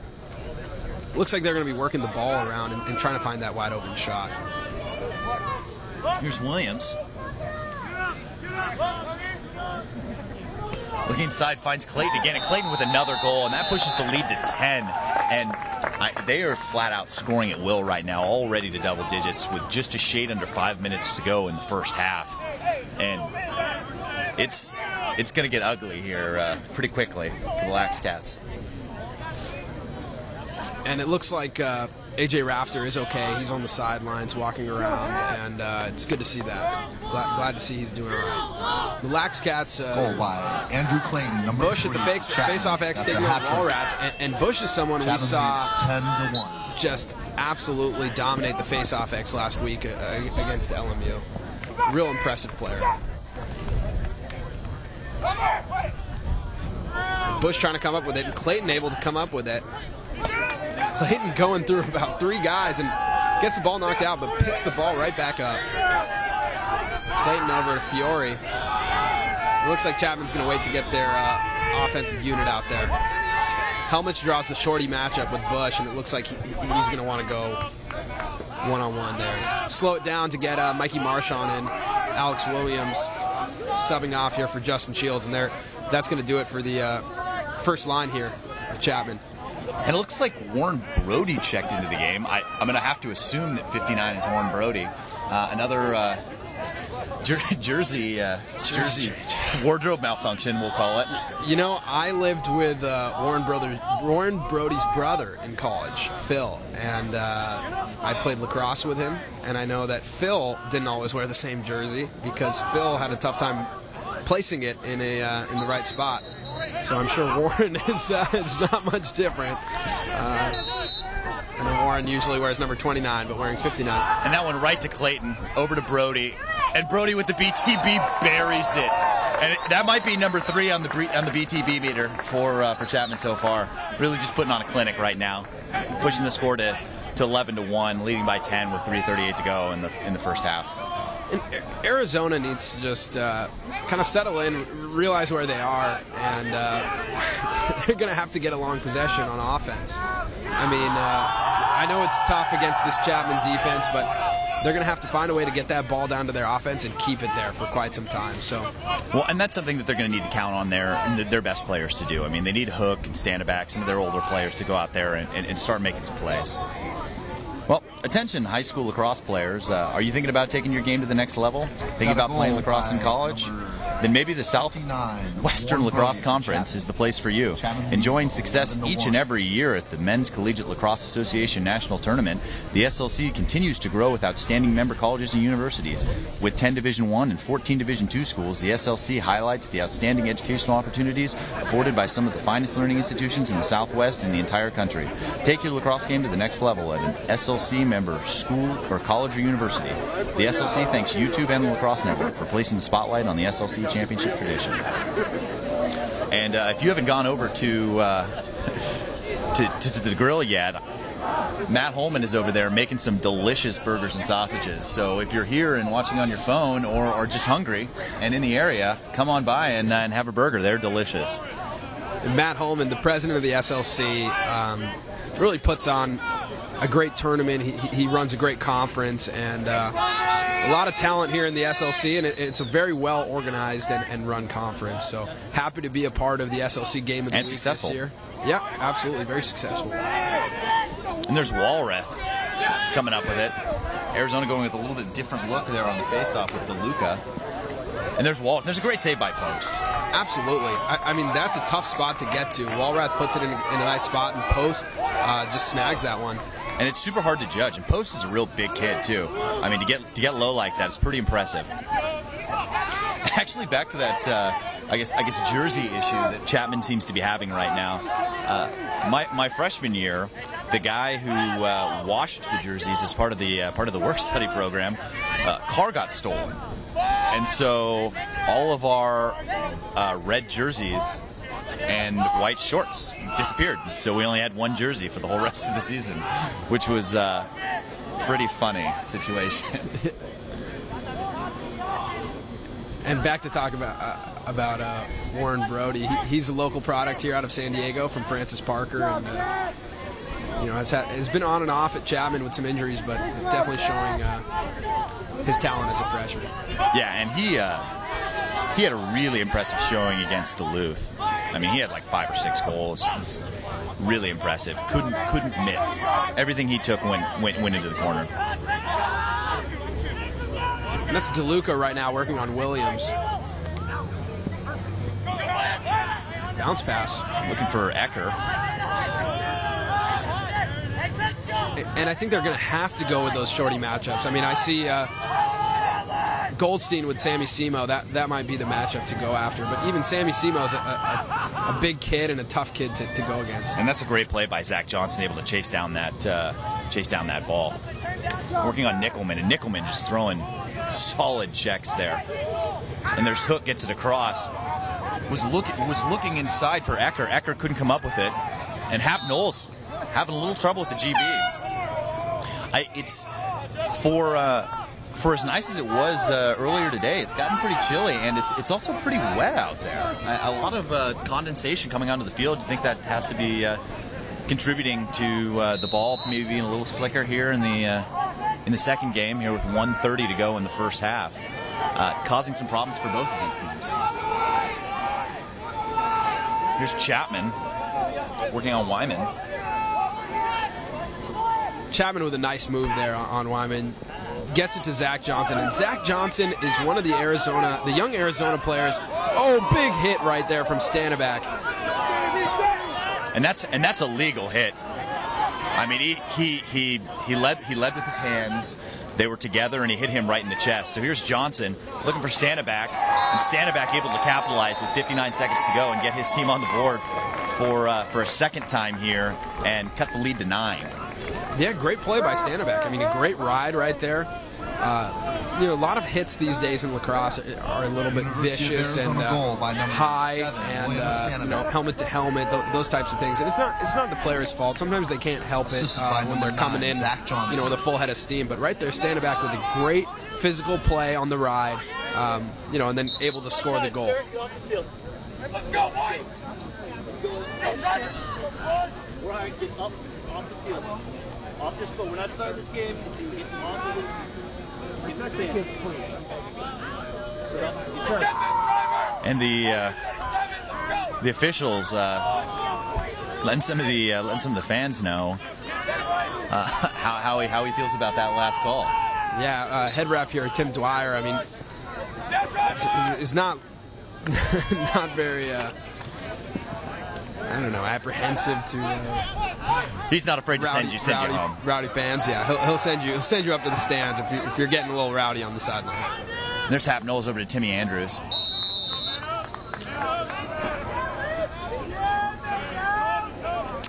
looks like they're going to be working the ball around and trying to find that wide open shot. Here's Williams. Looking inside, finds Clayton again, and Clayton with another goal, and that pushes the lead to 10. And they are flat out scoring at will right now, already to double digits with just a shade under 5 minutes to go in the first half. And it's going to get ugly here pretty quickly for the Lax Cats. And it looks like AJ Rafter is okay. He's on the sidelines walking around, and it's good to see that. Glad to see he's doing all right. The Lax Cats. Goal by Andrew Clayton, number Bush 3, at the face-off X taking on Walrat, and Bush is someone we saw 10-1. just absolutely dominate the face-off X last week against LMU. Real impressive player. Bush trying to come up with it, and Clayton able to come up with it. Clayton going through about 3 guys and gets the ball knocked out, but picks the ball right back up. Clayton over to Fiore. It looks like Chapman's going to wait to get their offensive unit out there. Helmich draws the shorty matchup with Bush, and it looks like he's going to want to go one-on-one there. Slow it down to get Mikey Marchand and Alex Williams subbing off here for Justin Shields, and that's going to do it for the first line here of Chapman. And it looks like Warren Brody checked into the game. I'm going to have to assume that 59 is Warren Brody. Another jersey wardrobe malfunction, we'll call it. You know, I lived with Warren Brody's brother in college, Phil, and I played lacrosse with him. And I know that Phil didn't always wear the same jersey because Phil had a tough time placing it in the right spot. So I'm sure Warren is not much different. And then Warren usually wears number 29, but wearing 59. And that one right to Clayton, over to Brody. And Brody with the BTB buries it. And that might be number 3 on the BTB meter for Chapman so far. Really just putting on a clinic right now. Pushing the score to 11-1, leading by 10 with 3:38 to go in the first half. And Arizona needs to just kind of settle in, realize where they are, and they're going to have to get a long possession on offense. I mean, I know it's tough against this Chapman defense, but they're going to have to find a way to get that ball down to their offense and keep it there for quite some time. Well, and that's something that they're going to need to count on their best players to do. I mean, they need Hook and Standaback, some of their older players, to go out there and start making some plays. Well, attention high school lacrosse players. Are you thinking about taking your game to the next level? Thinking about playing lacrosse in college? then maybe the Southwestern Lacrosse Conference is the place for you. Enjoying success each and every year at the Men's Collegiate Lacrosse Association National Tournament, the SLC continues to grow with outstanding member colleges and universities. With 10 Division I and 14 Division II schools, the SLC highlights the outstanding educational opportunities afforded by some of the finest learning institutions in the Southwest and the entire country. Take your lacrosse game to the next level at an SLC member school or college or university. The SLC thanks YouTube and the Lacrosse Network for placing the spotlight on the SLC championship tradition. And if you haven't gone over to the grill yet, Matt Holman is over there making some delicious burgers and sausages. So if you're here and watching on your phone or just hungry and in the area, come on by and have a burger. They're delicious. Matt Holman, the president of the SLC, really puts on a great tournament. He runs a great conference, and a lot of talent here in the SLC, and it's a very well organized and run conference. So happy to be a part of the SLC Game of the Week this year. Yeah, absolutely, very successful. And there's Walrath coming up with it. Arizona going with a little bit different look there on the face-off with DeLuca. And there's a great save by Post. Absolutely. I mean, that's a tough spot to get to. Walrath puts it in a nice spot, and Post just snags that one. And it's super hard to judge. And Post is a real big kid too. I mean, to get low like that is pretty impressive. Actually, back to that, I guess jersey issue that Chapman seems to be having right now. My freshman year, the guy who washed the jerseys as part of the work study program, car got stolen, and so all of our red jerseys and white shorts disappeared. So we only had one jersey for the whole rest of the season, which was a pretty funny situation. And back to talk about Warren Brody. He's a local product here out of San Diego from Francis Parker, and has been on and off at Chapman with some injuries, but definitely showing his talent as a freshman. Yeah, and he had a really impressive showing against Duluth. I mean, he had like 5 or 6 goals. It's really impressive. Couldn't miss. Everything he took went into the corner. And that's DeLuca right now working on Williams. Bounce pass. Looking for Ecker. And I think they're going to have to go with those shorty matchups. I mean, I see Goldstein with Sammy Simo. That might be the matchup to go after. But even Sammy Simo is a big kid and a tough kid to go against. And that's a great play by Zach Johnson, able to chase down that ball. Working on Nickelman, and Nickelman just throwing solid checks there. And there's Hook, gets it across. Was looking inside for Ecker. Ecker couldn't come up with it. And Hap Knowles having a little trouble with the GB. It's for as nice as it was earlier today, it's gotten pretty chilly, and it's also pretty wet out there. A lot of condensation coming onto the field. Do you think that has to be contributing to the ball maybe being a little slicker here in the second game here with 1:30 to go in the first half, causing some problems for both of these teams? Here's Chapman working on Wyman. Chapman with a nice move there on Wyman. Gets it to Zach Johnson, and Zach Johnson is one of the young Arizona players. Oh, big hit right there from Stanback. And that's a legal hit. I mean, he led with his hands. They were together, and he hit him right in the chest. So here's Johnson looking for Stanback, and Stanback able to capitalize with 59 seconds to go and get his team on the board for a second time here and cut the lead to 9. Yeah, great play by Stanback. I mean, a great ride right there. A lot of hits these days in lacrosse are a little bit vicious and high and helmet to helmet, those types of things. And it's not the player's fault. Sometimes they can't help it when they're coming in, with a full head of steam. But right there, Stanback with a great physical play on the ride, and then able to score the goal. Let's go, White! Ryan, get up off the field. Off this field. We're not starting this game until you get off of this. And the officials letting some of the fans know how he feels about that last call. Yeah, head ref here, Tim Dwyer. I mean, is not not very, I don't know, apprehensive to. He's not afraid to send you home. Rowdy fans, yeah. He'll send you up to the stands if you're getting a little rowdy on the sidelines. There's Hap Knowles over to Timmy Andrews.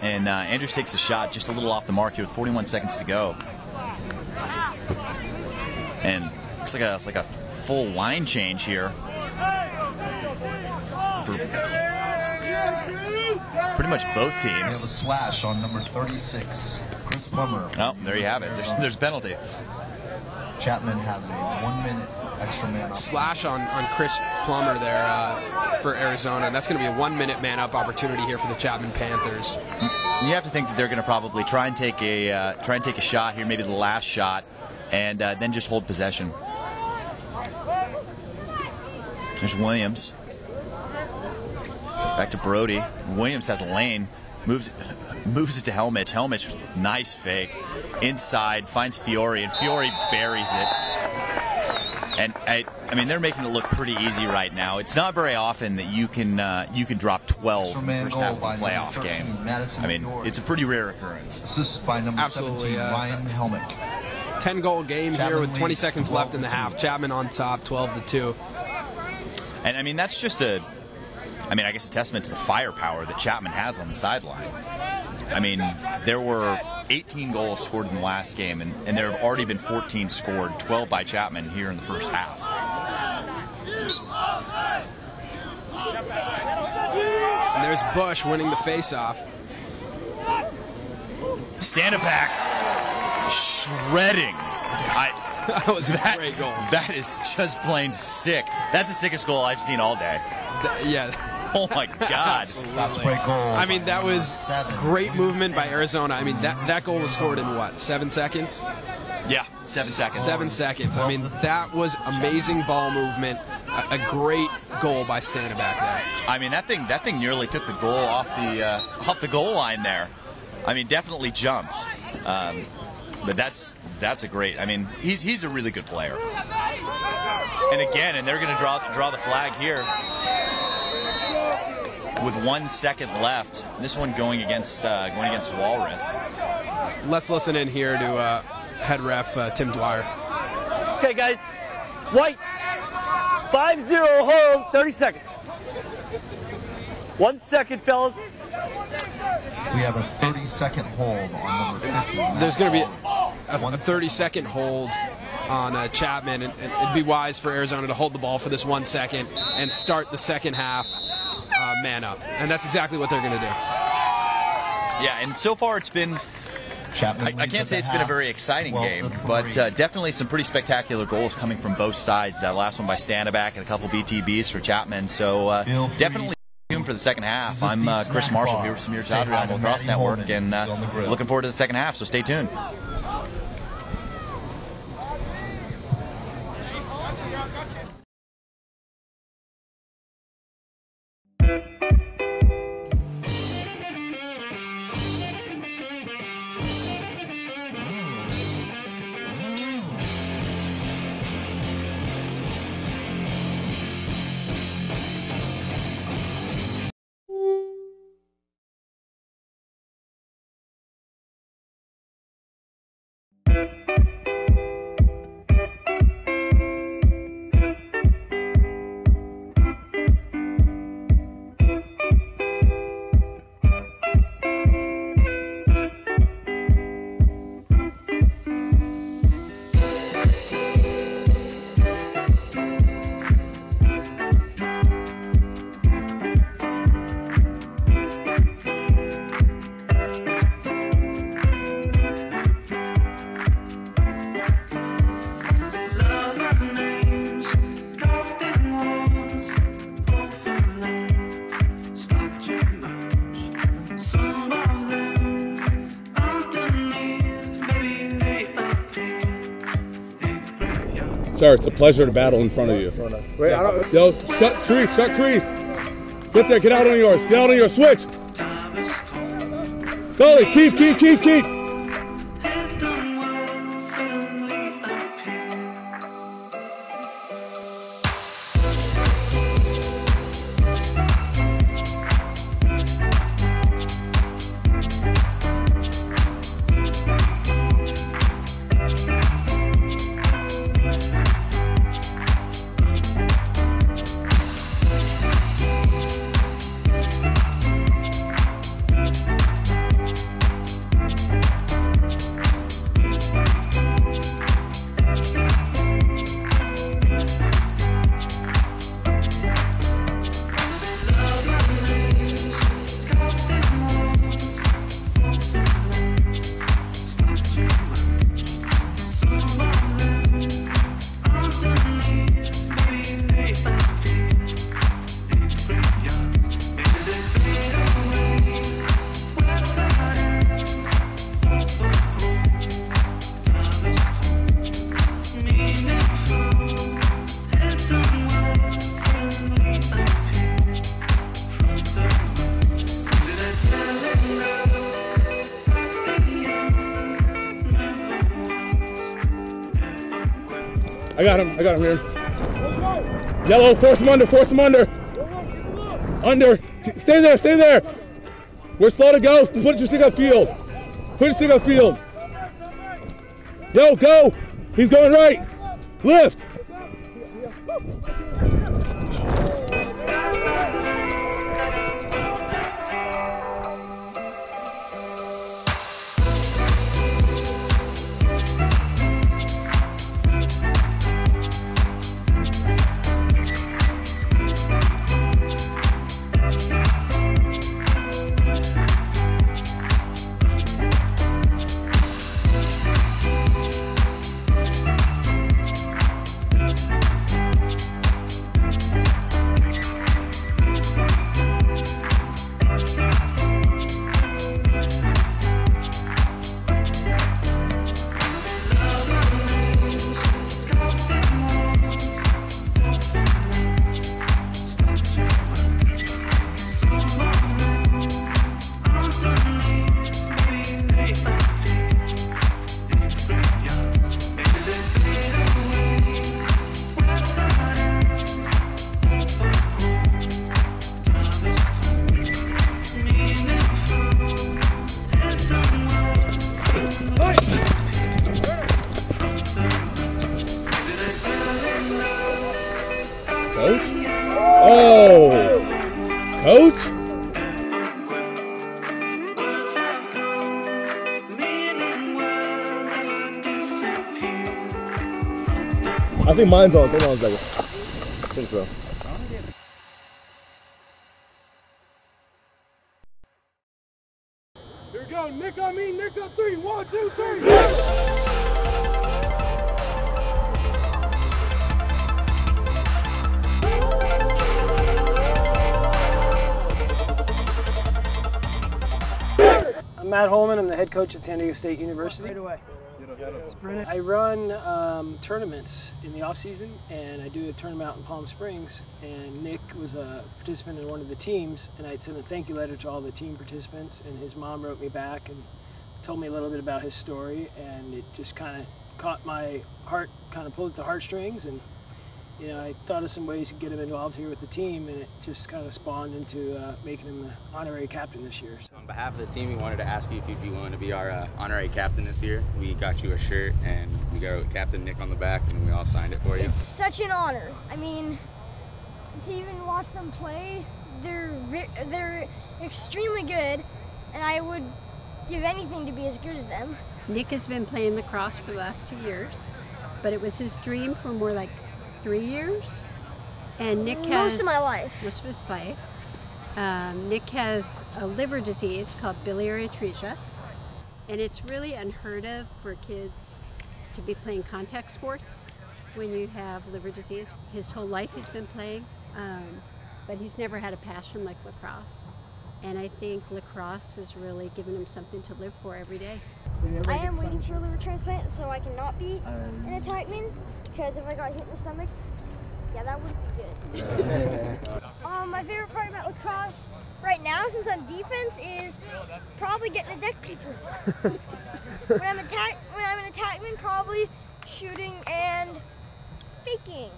And Andrews takes a shot just a little off the mark here with 41 seconds to go. And looks like a full line change here. For pretty much both teams. We have a slash on number 36, Chris Plummer. Oh, there you have it. There's a penalty. Chapman has a 1 minute extra man up. Slash on Chris Plummer there for Arizona. That's going to be a 1 minute man up opportunity here for the Chapman Panthers. You have to think that they're going to probably try and take a shot here, maybe the last shot, and then just hold possession. There's Williams. Back to Brody. Williams has a lane. Moves it to Helmich. Helmich, nice fake. Inside, finds Fiore, and Fiore buries it. And I mean, they're making it look pretty easy right now. It's not very often that you can drop 12 in the first half of a playoff game. I mean, it's a pretty rare occurrence. Assisted by number 17, Ryan Helmick. 10-goal game here with 20 seconds left in the half. Chapman on top, 12-2. And I mean, that's just I guess a testament to the firepower that Chapman has on the sideline. I mean, there were 18 goals scored in the last game, and there have already been 14 scored, 12 by Chapman here in the first half. And there's Bush winning the faceoff. Stand-it-back, shredding. That was a great goal. That is just plain sick. That's the sickest goal I've seen all day. Yeah. Oh my God. That's a great goal. I mean, that was great movement by Arizona. I mean, that goal was scored in what, 7 seconds? Yeah, 7 seconds. 7 seconds. I mean, that was amazing ball movement. A great goal by Stand-it-back there. I mean, that thing nearly took the goal off the goal line there. I mean, definitely jumped. But that's a great. I mean, he's a really good player. And again, they're going to draw the flag here with 1 second left. This one going against Walrath. Let's listen in here to head ref Tim Dwyer. Okay, guys. White. 5-0 hold. 30 seconds. 1 second, fellas. We have a 30-second hold on number 50. There's going to be a 30-second hold on Chapman, and it'd be wise for Arizona to hold the ball for this 1 second and start the second half man up. And that's exactly what they're going to do. Yeah, and so far it's been, I can't say it's been a very exciting game, but definitely some pretty spectacular goals coming from both sides. That last one by Stand-it-back and a couple BTBs for Chapman. So definitely tuned for the second half. I'm Chris Marshall here with Samir Chowdhury on the Lacrosse Network, and looking forward to the second half, so stay tuned. Sir, it's a pleasure to battle in front of you. Wait, I don't. Yo, shut crease. Get there, get out on yours. Get out on your switch. Goalie, keep. I got him here. Yellow, force him under. Under. Stay there. We're slow to go. Put your stick upfield. Yo, go. He's going right. Lift. Coach? Oh! Coach? I think mine's on. Hold on a second. I think so. Here we go. Nick on me. Nick on 3. 1, 2, 3. I'm Matt Holman. I'm the head coach at San Diego State University. Right away. I run tournaments in the off season, and I do a tournament out in Palm Springs. And Nick was a participant in one of the teams, and I'd sent a thank you letter to all the team participants. And his mom wrote me back and told me a little bit about his story, and it just kind of caught my heart, kind of pulled at the heartstrings. And you know, I thought of some ways to get him involved here with the team, and it just kind of spawned into making him the honorary captain this year. So. On behalf of the team, we wanted to ask you if you'd be willing to be our honorary captain this year. We got you a shirt, and we got Captain Nick on the back, and we all signed it for you. It's such an honor. I mean, to even watch them play, they're extremely good, and I would give anything to be as good as them. Nick has been playing lacrosse for the last 2 years, but it was his dream for more like 3 years, and Nick has most of my life. Most of his life. Nick has a liver disease called biliary atresia, and it's really unheard of for kids to be playing contact sports when you have liver disease. His whole life he's been playing, but he's never had a passion like lacrosse, and I think lacrosse has really given him something to live for every day. I am waiting for a liver transplant, so I cannot be an attackman. Because if I got hit in the stomach, yeah, that would be good. My favorite part about lacrosse right now, since I'm defense, is probably getting to deck people. when I'm an attackman, probably shooting and faking.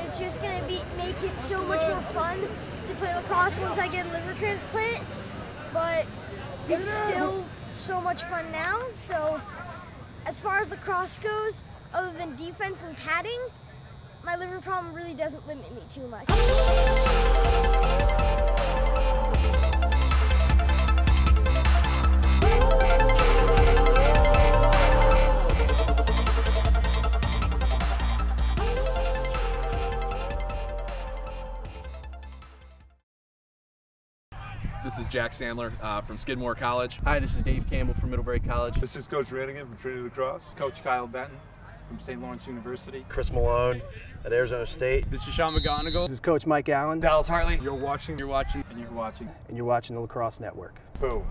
It's just gonna make it so much more fun to play lacrosse once I get a liver transplant, but it's still so much fun now. So. As far as lacrosse goes, other than defense and padding, my liver problem really doesn't limit me too much. This is Jack Sandler from Skidmore College. Hi, this is Dave Campbell from Middlebury College. This is Coach Rannigan from Trinity Lacrosse. Coach Kyle Benton from St. Lawrence University. Chris Malone at Arizona State. This is Sean McGonigal. This is Coach Mike Allen. Dallas Hartley. You're watching. And you're watching. And you're watching the Lacrosse Network. Boom.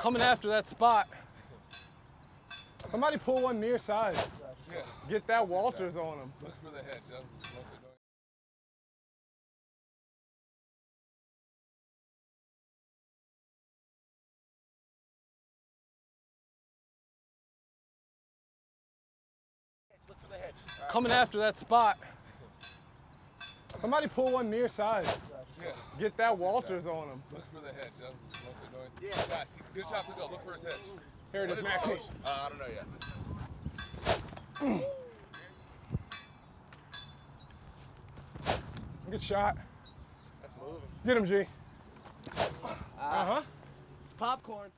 Coming after that spot. Somebody pull one near side. Yeah. Get that Walters on him. Look for the hedge. That's what they're doing. Coming after that spot. Somebody pull one near side. Yeah. Get that Walters on him. Look for the hedge. That's what they're doing. Guys, good shot to go. Look for his hedge. Here it is, Maxie. I don't know yet. Good shot. That's moving. Get him, G. Uh-huh. It's popcorn.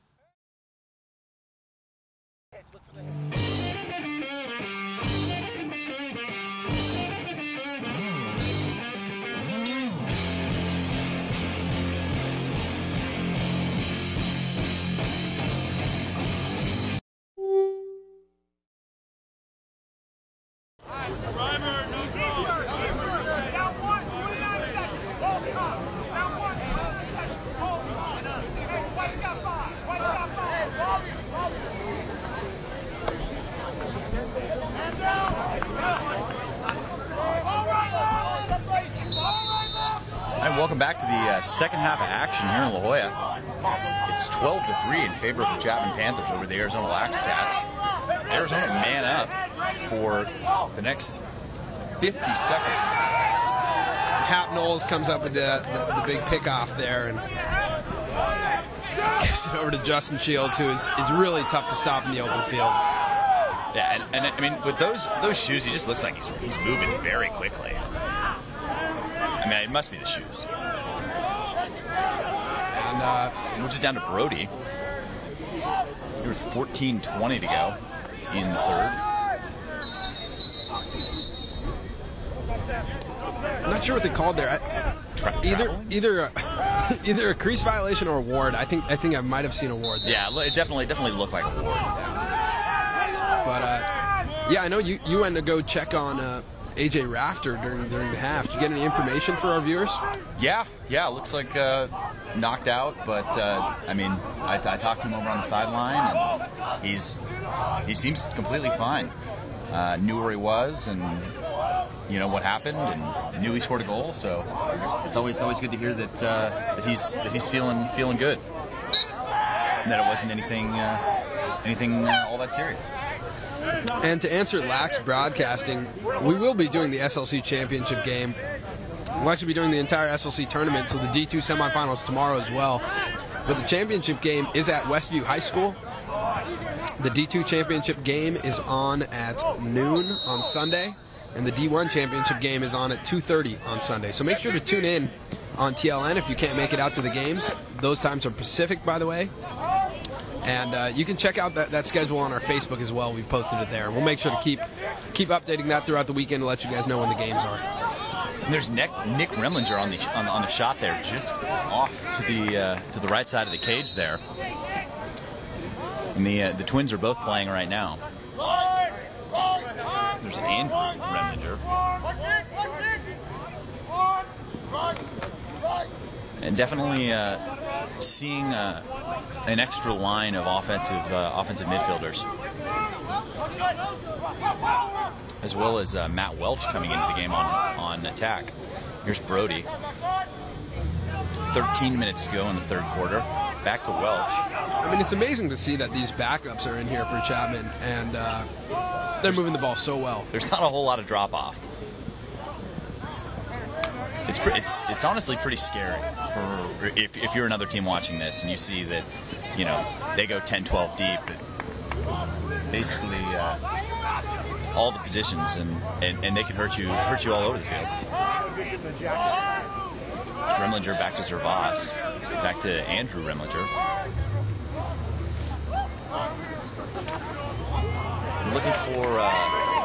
Welcome back to the second half of action here in La Jolla. It's 12-3 in favor of the Chapman Panthers over the Arizona Lax Cats. Arizona man up for the next 50 seconds. Hap Knowles comes up with the big pickoff there and gets it over to Justin Shields, who is really tough to stop in the open field. Yeah, and I mean, with those shoes, he just looks like he's moving very quickly. I mean, it must be the shoes. And moves it down to Brody. There's 14:20 to go in the third. I'm not sure what they called there. Either a crease violation or a ward. I think I might have seen a ward there. Yeah, it definitely looked like a ward. Yeah. But yeah, I know you went to go check on AJ Rafter during the half. Did you get any information for our viewers? Yeah, looks like knocked out, but I mean, I talked to him over on the sideline, and he seems completely fine. Knew where he was, and you know what happened, and knew he scored a goal. So it's always good to hear that he's feeling good, and that it wasn't anything all that serious. And to answer Lax Broadcasting, we will be doing the SLC Championship game. We'll actually be doing the entire SLC tournament, so the D2 semifinals tomorrow as well. But the championship game is at Westview High School. The D2 championship game is on at noon on Sunday, and the D1 championship game is on at 2:30 on Sunday. So make sure to tune in on TLN if you can't make it out to the games. Those times are Pacific, by the way. And you can check out that schedule on our Facebook as well. We posted it there. We'll make sure to keep updating that throughout the weekend to let you guys know when the games are. And there's Nick Remlinger on the shot there, just off to the right side of the cage there. And the Twins are both playing right now. There's Andrew Remlinger. And definitely seeing an extra line of offensive midfielders, as well as Matt Welch coming into the game on attack. Here's Brody. 13 minutes to go in the third quarter. Back to Welch. I mean, it's amazing to see that these backups are in here for Chapman, and they're moving the ball so well. There's not a whole lot of drop-off. It's honestly pretty scary for if you're another team watching this and you see that, you know, they go 10-12 deep, basically all the positions, and they can hurt you all over the field. Remlinger back to Zervas, back to Andrew Remlinger. Looking for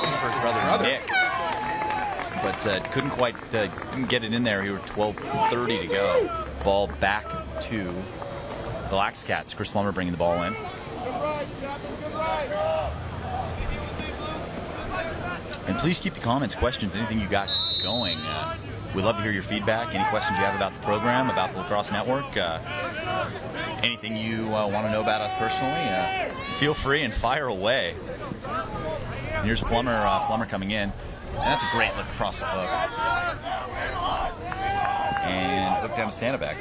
his brother Nick, but couldn't quite get it in there. He were 12:30 to go. Ball back to the Lax Cats. Chris Plummer bringing the ball in. And please keep the comments, questions, anything you got going. We'd love to hear your feedback. Any questions you have about the program, about the Lacrosse Network. anything you want to know about us personally, feel free and fire away. And here's Plummer coming in. And that's a great look across the hook. And hook down to Stanback.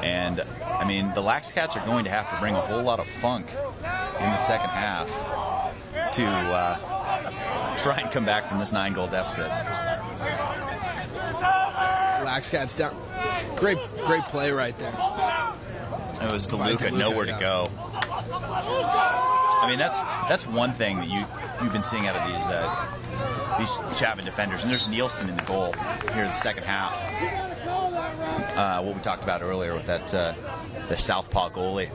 And, I mean, the Lax Cats are going to have to bring a whole lot of funk in the second half to try and come back from this 9-goal deficit. Lax Cats down. Great play right there. It was DeLuca, nowhere to go. I mean, that's one thing that you've been seeing out of these Chapman defenders. And there's Nielsen in the goal here in the second half. What we talked about earlier with that the southpaw goalie.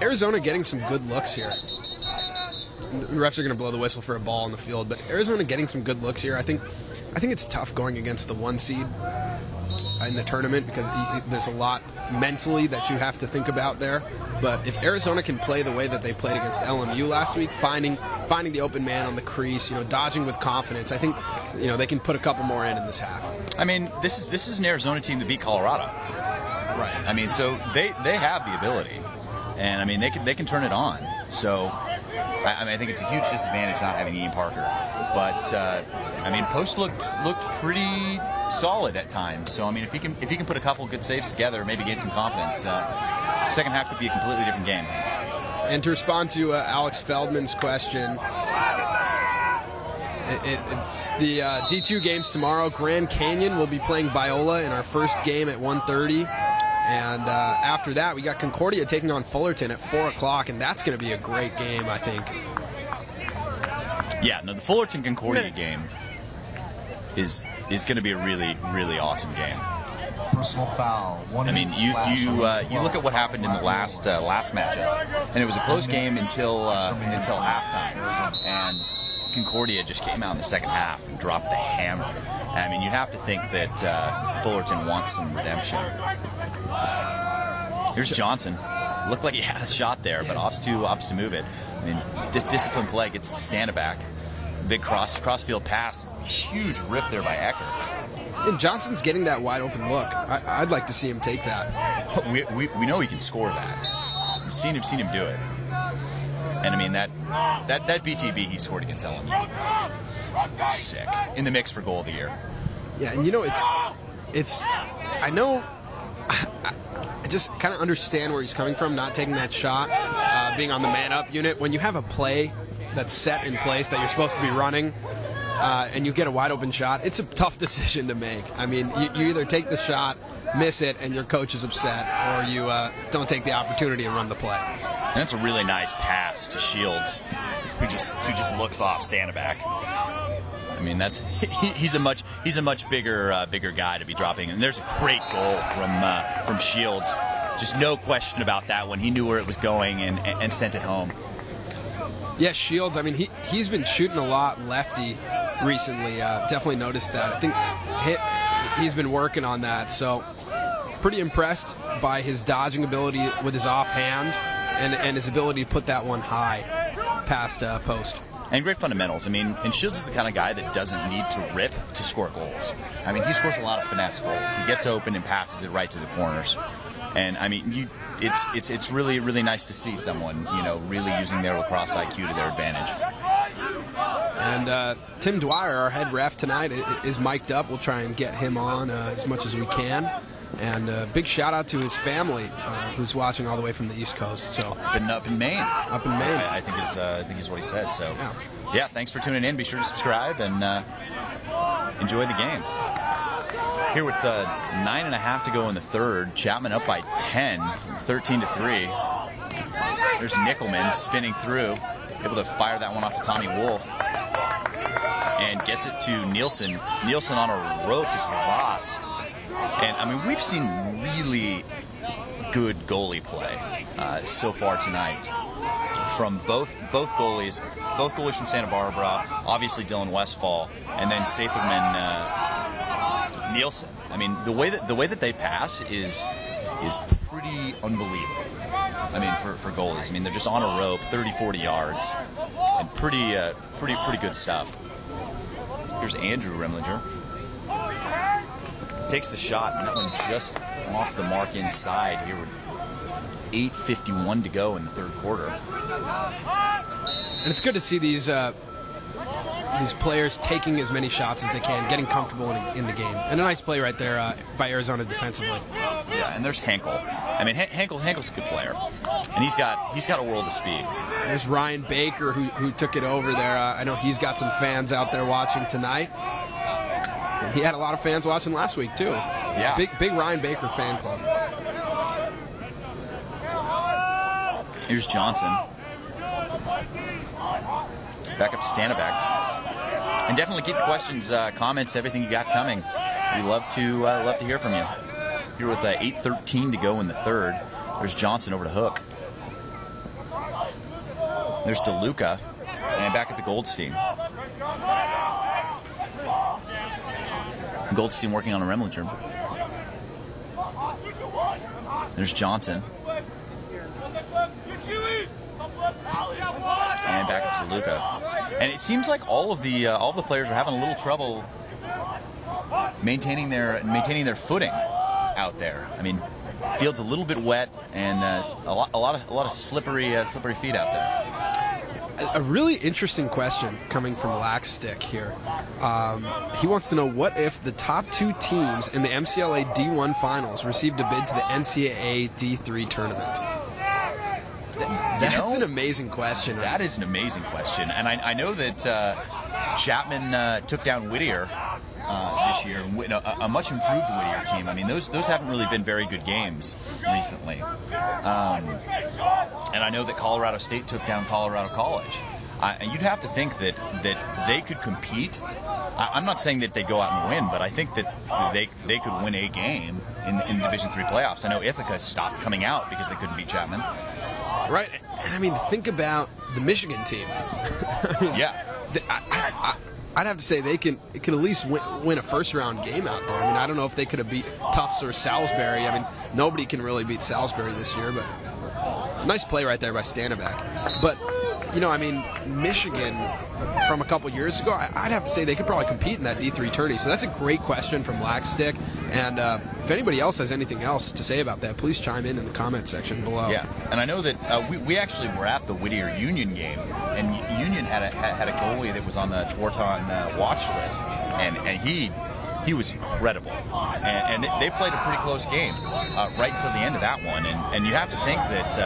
Arizona getting some good looks here. The refs are going to blow the whistle for a ball on the field, but Arizona getting some good looks here. I think it's tough going against the 1 seed in the tournament because there's a lot mentally that you have to think about there. But if Arizona can play the way that they played against LMU last week, finding the open man on the crease, dodging with confidence, I think they can put a couple more in this half. I mean, this is an Arizona team that beat Colorado. Right. I mean, so they have the ability, and I mean they can turn it on. So I think it's a huge disadvantage not having Ian Parker. But I mean, Post looked pretty solid at times. So I mean, if he can put a couple good saves together, maybe gain some confidence, second half could be a completely different game. And to respond to Alex Feldman's question, it's the D2 games tomorrow. Grand Canyon will be playing Biola in our first game at 1:30. And after that, we got Concordia taking on Fullerton at 4 o'clock, and that's going to be a great game, I think. Yeah, no, the Fullerton-Concordia game is going to be a really, really awesome game. Personal foul. I mean, you look at what happened in the last matchup, and it was a close game until halftime, and Concordia just came out in the second half and dropped the hammer. I mean, you have to think that Fullerton wants some redemption. Here's Johnson. Looked like he had a shot there, but opts to move it. I mean, disciplined play gets to Stanback. Big crossfield pass. Huge rip there by Ecker. And Johnson's getting that wide open look. I'd like to see him take that. We know he can score that. We've seen him do it. And I mean that BTB he scored against LMU. Sick. In the mix for goal of the year. Yeah, and it's I know. I just kind of understand where he's coming from, not taking that shot, being on the man-up unit. When you have a play that's set in place that you're supposed to be running, and you get a wide-open shot, it's a tough decision to make. I mean, you either take the shot, miss it, and your coach is upset, or you don't take the opportunity and run the play. And that's a really nice pass to Shields, who just looks off Stanback. I mean, he's a much bigger guy to be dropping. And there's a great goal from Shields. Just no question about that one. He knew where it was going and sent it home. Yeah, Shields. I mean, he's been shooting a lot lefty recently. Definitely noticed that. I think he's been working on that. So pretty impressed by his dodging ability with his offhand and his ability to put that one high past post. And great fundamentals. I mean, and Shields is the kind of guy that doesn't need to rip to score goals. I mean, he scores a lot of finesse goals. He gets open and passes it right to the corners. And I mean, it's really, really nice to see someone, really using their lacrosse IQ to their advantage. And Tim Dwyer, our head ref tonight, is mic'd up. We'll try and get him on as much as we can. And big shout out to his family, who's watching all the way from the East Coast. So up in Maine. Up in Maine. I think is what he said. So yeah, thanks for tuning in. Be sure to subscribe and enjoy the game. Here with 9.5 to go in the third, Chapman up by 10, 13-3. There's Nickelman spinning through, able to fire that one off to Tommy Wolf, and gets it to Nielsen. Nielsen on a rope to Travas. And, I mean, we've seen really good goalie play so far tonight from both goalies from Santa Barbara, obviously Dylan Westfall, and then Satherman Nielsen. I mean, the way that they pass is pretty unbelievable. I mean, for goalies. I mean, they're just on a rope, 30, 40 yards, and pretty good stuff. Here's Andrew Remlinger. takes the shot, and that one just off the mark inside here with 8:51 to go in the third quarter. And it's good to see these players taking as many shots as they can, getting comfortable in the game. And a nice play right there by Arizona defensively. Yeah, and there's Henkel. I mean, Henkel's a good player, and he's got a world of speed. There's Ryan Baker who took it over there. I know he's got some fans out there watching tonight. He had a lot of fans watching last week too. Yeah, big Ryan Baker fan club. Here's Johnson. Back up to Stanibek. And definitely keep your questions, comments, everything you got coming. We love to hear from you. Here with 8:13 to go in the third. There's Johnson over to Hook. There's DeLuca, and back up to Goldstein. Goldstein working on a Remlinger. There's Johnson. And back up to DeLuca. And it seems like all the players are having a little trouble maintaining their footing out there. I mean, field's a little bit wet and a lot of slippery feet out there. A really interesting question coming from Lackstick here. He wants to know, what if the top two teams in the MCLA D1 finals received a bid to the NCAA D3 tournament? That's an amazing question. That is an amazing question, and I know that Chapman took down Whittier this year, a much improved Whittier team. I mean, those haven't really been very good games recently. And I know that Colorado State took down Colorado College. And you'd have to think that they could compete. I'm not saying that they'd go out and win, but I think that they could win a game in Division III playoffs. I know Ithaca stopped coming out because they couldn't beat Chapman. Right, and I mean, think about the Michigan team. Yeah. I'd have to say they can at least win a first-round game out there. I mean, I don't know if they could have beat Tufts or Salisbury. I mean, nobody can really beat Salisbury this year, but nice play right there by Stanibek. But, you know, I mean, Michigan from a couple years ago, I'd have to say they could probably compete in that D3 tourney. So that's a great question from Lackstick. And if anybody else has anything else to say about that, please chime in the comment section below. Yeah, and I know that we actually were at the Whittier Union game, and Union had a goalie that was on the Twarton watch list, and he was incredible. And they played a pretty close game right until the end of that one. And you have to think that...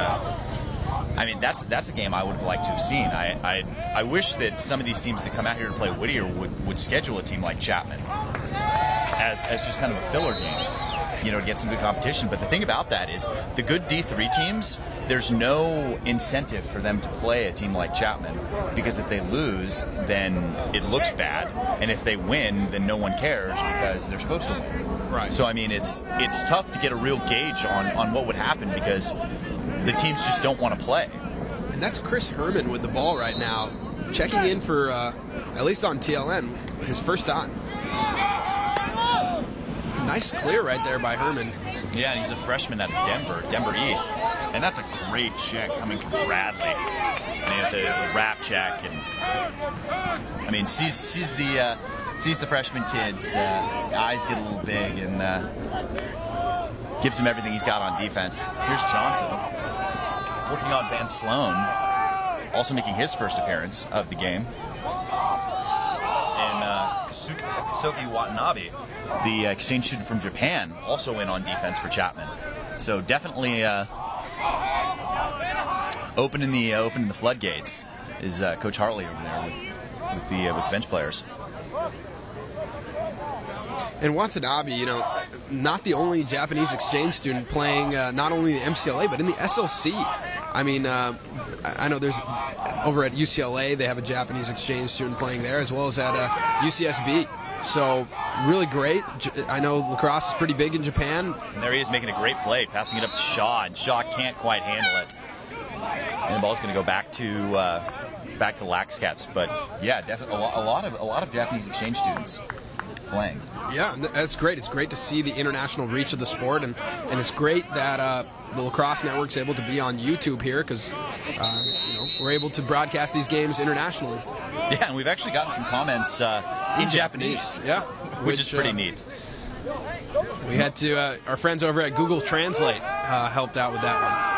I mean, that's a game I would have liked to have seen. I wish that some of these teams that come out here to play Whittier would schedule a team like Chapman as just kind of a filler game, you know, to get some good competition. But the thing about that is the good D3 teams, there's no incentive for them to play a team like Chapman, because if they lose, then it looks bad, and if they win, then no one cares because they're supposed to win. Right. So I mean, it's tough to get a real gauge on what would happen, because the teams just don't want to play. And that's Chris Herman with the ball right now, checking in for, at least on TLN, his first time. A nice clear right there by Herman. Yeah, and he's a freshman out of Denver East. And that's a great check coming from Bradley. And the wrap check, and I mean, sees the freshman kid's eyes get a little big, and gives him everything he's got on defense. Here's Johnson working on Van Sloan, also making his first appearance of the game. And Kazuki Watanabe, the exchange student from Japan, also in on defense for Chapman. So definitely opening the floodgates is Coach Hartley over there with the bench players. And Watanabe, you know, not the only Japanese exchange student playing not only the MCLA, but in the SLC. I mean, I know there's, over at UCLA, they have a Japanese exchange student playing there, as well as at UCSD. So, really great. I know lacrosse is pretty big in Japan. And there he is making a great play, passing it up to Shaw, and Shaw can't quite handle it. And the ball's going to go back to Lax Cats. But yeah, definitely a lot of Japanese exchange students playing. Yeah, that's great. It's great to see the international reach of the sport, and it's great that the Lacrosse Network's able to be on YouTube here, because you know, we're able to broadcast these games internationally. Yeah, and we've actually gotten some comments in Japanese. Yeah, which is pretty neat. We had to, our friends over at Google Translate helped out with that one.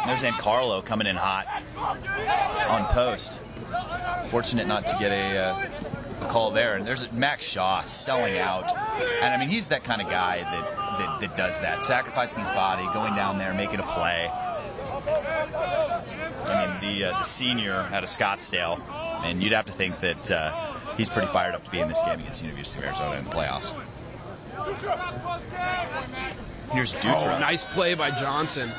There's Carlo coming in hot on post. Fortunate not to get a call there. And there's Max Shaw selling out. And I mean, he's that kind of guy that does that, sacrificing his body, going down there, making a play. I mean, the senior out of Scottsdale, and you'd have to think that he's pretty fired up to be in this game against University of Arizona in the playoffs. Here's Dutra. Oh, nice play by Johnson.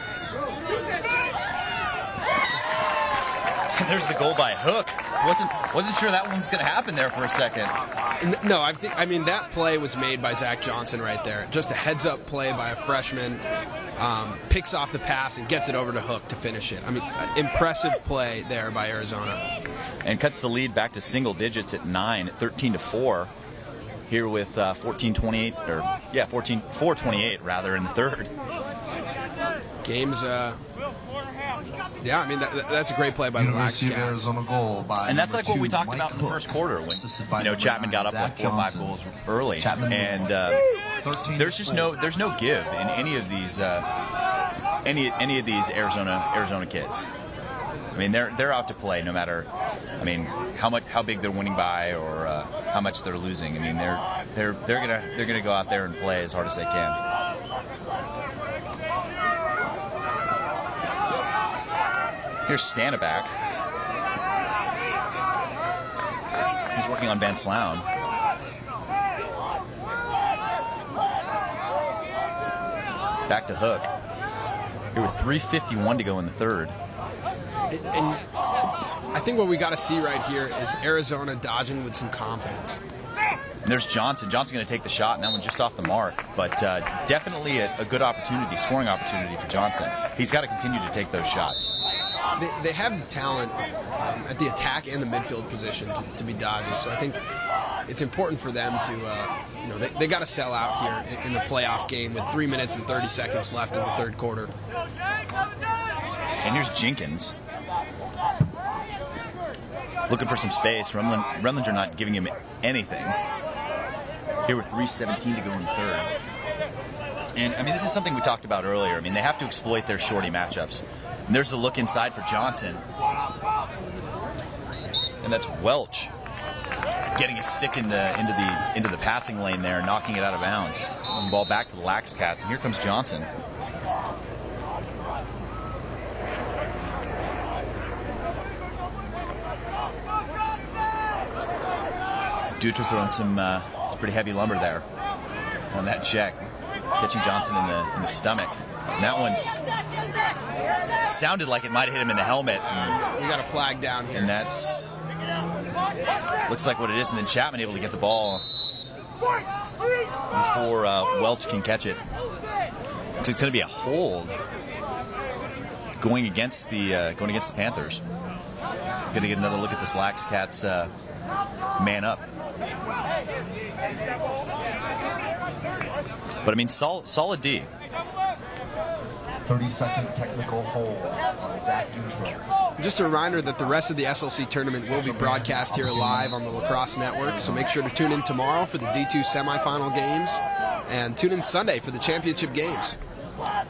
And there's the goal by Hook. Wasn't sure that one was going to happen there for a second. No, I mean that play was made by Zach Johnson right there. Just a heads-up play by a freshman. Picks off the pass and gets it over to Hook to finish it. I mean, impressive play there by Arizona. And cuts the lead back to single digits at 9, at 13-4. Here with 14-28, or yeah, 4-28 rather in the third. Game's yeah, I mean that's a great play by the Lax Cats. And that's like what we talked about in the first quarter when Chapman got up like 4 or 5 goals early, and there's no give in any of these Arizona kids. I mean they're out to play no matter, I mean how big they're winning by or how much they're losing. I mean they're gonna go out there and play as hard as they can. Here's Stanaback. He's working on Van Slown. Back to Hook. Here with 3:51 to go in the third. And I think what we got to see right here is Arizona dodging with some confidence. And there's Johnson. Johnson's going to take the shot, and that one's just off the mark. But definitely a good opportunity, scoring opportunity for Johnson. He's got to continue to take those shots. They have the talent at the attack and the midfield position to be dodging. So I think it's important for them to, they got to sell out here in the playoff game with 3 minutes and 30 seconds left in the third quarter. And here's Jenkins. Looking for some space. Remlinger not giving him anything. Here with 3:17 to go in the third. And, I mean, this is something we talked about earlier. I mean, they have to exploit their shorty matchups. And there's a look inside for Johnson. And that's Welch getting a stick into the passing lane there, knocking it out of bounds. And the ball back to the Lax Cats, and here comes Johnson. Dutra throwing some pretty heavy lumber there on that check, catching Johnson in the stomach. And that one's sounded like it might have hit him in the helmet. We got a flag down here. And that's looks like what it is. And then Chapman able to get the ball before Welch can catch it. So it's going to be a hold going against the Panthers. Going to get another look at this Lax Cats man up. But I mean, solid D. 30-second technical hold on Zach Dutra. Just a reminder that the rest of the SLC tournament will be broadcast here live on the Lacrosse Network, so make sure to tune in tomorrow for the D2 semifinal games, and tune in Sunday for the championship games.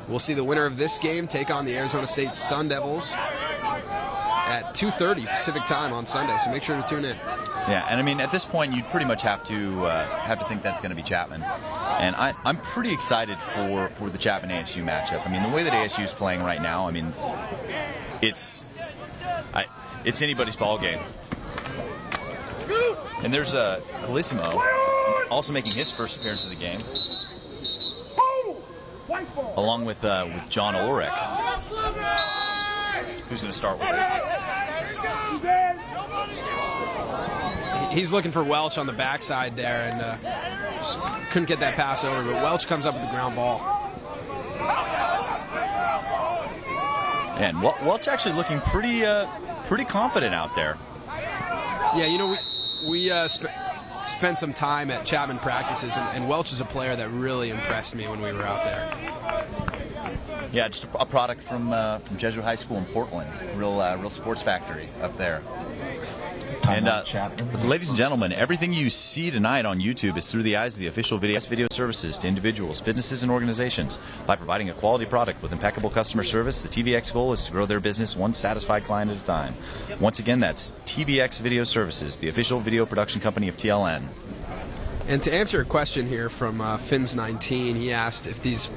We'll see the winner of this game take on the Arizona State Sun Devils at 2:30 Pacific time on Sunday, so make sure to tune in. Yeah, and I mean, at this point, you'd pretty much have to think that's going to be Chapman. And I'm pretty excited for the Chapman ASU matchup. I mean, the way that ASU is playing right now, I mean, it's anybody's ball game. And there's Calissimo also making his first appearance of the game, along with John Ulrich, who's going to start with it. He's looking for Welch on the backside there, and just couldn't get that pass over, but Welch comes up with the ground ball. And Welch actually looking pretty confident out there. Yeah, we spent some time at Chapman practices, and Welch is a player that really impressed me when we were out there. Yeah, just a product from Jesuit High School in Portland. Real sports factory up there. And ladies and gentlemen, everything you see tonight on YouTube is through the eyes of the official video services to individuals, businesses, and organizations. By providing a quality product with impeccable customer service, the TVX goal is to grow their business one satisfied client at a time. Once again, that's TVX Video Services, the official video production company of TLN. And to answer a question here from Fins19, he asked if these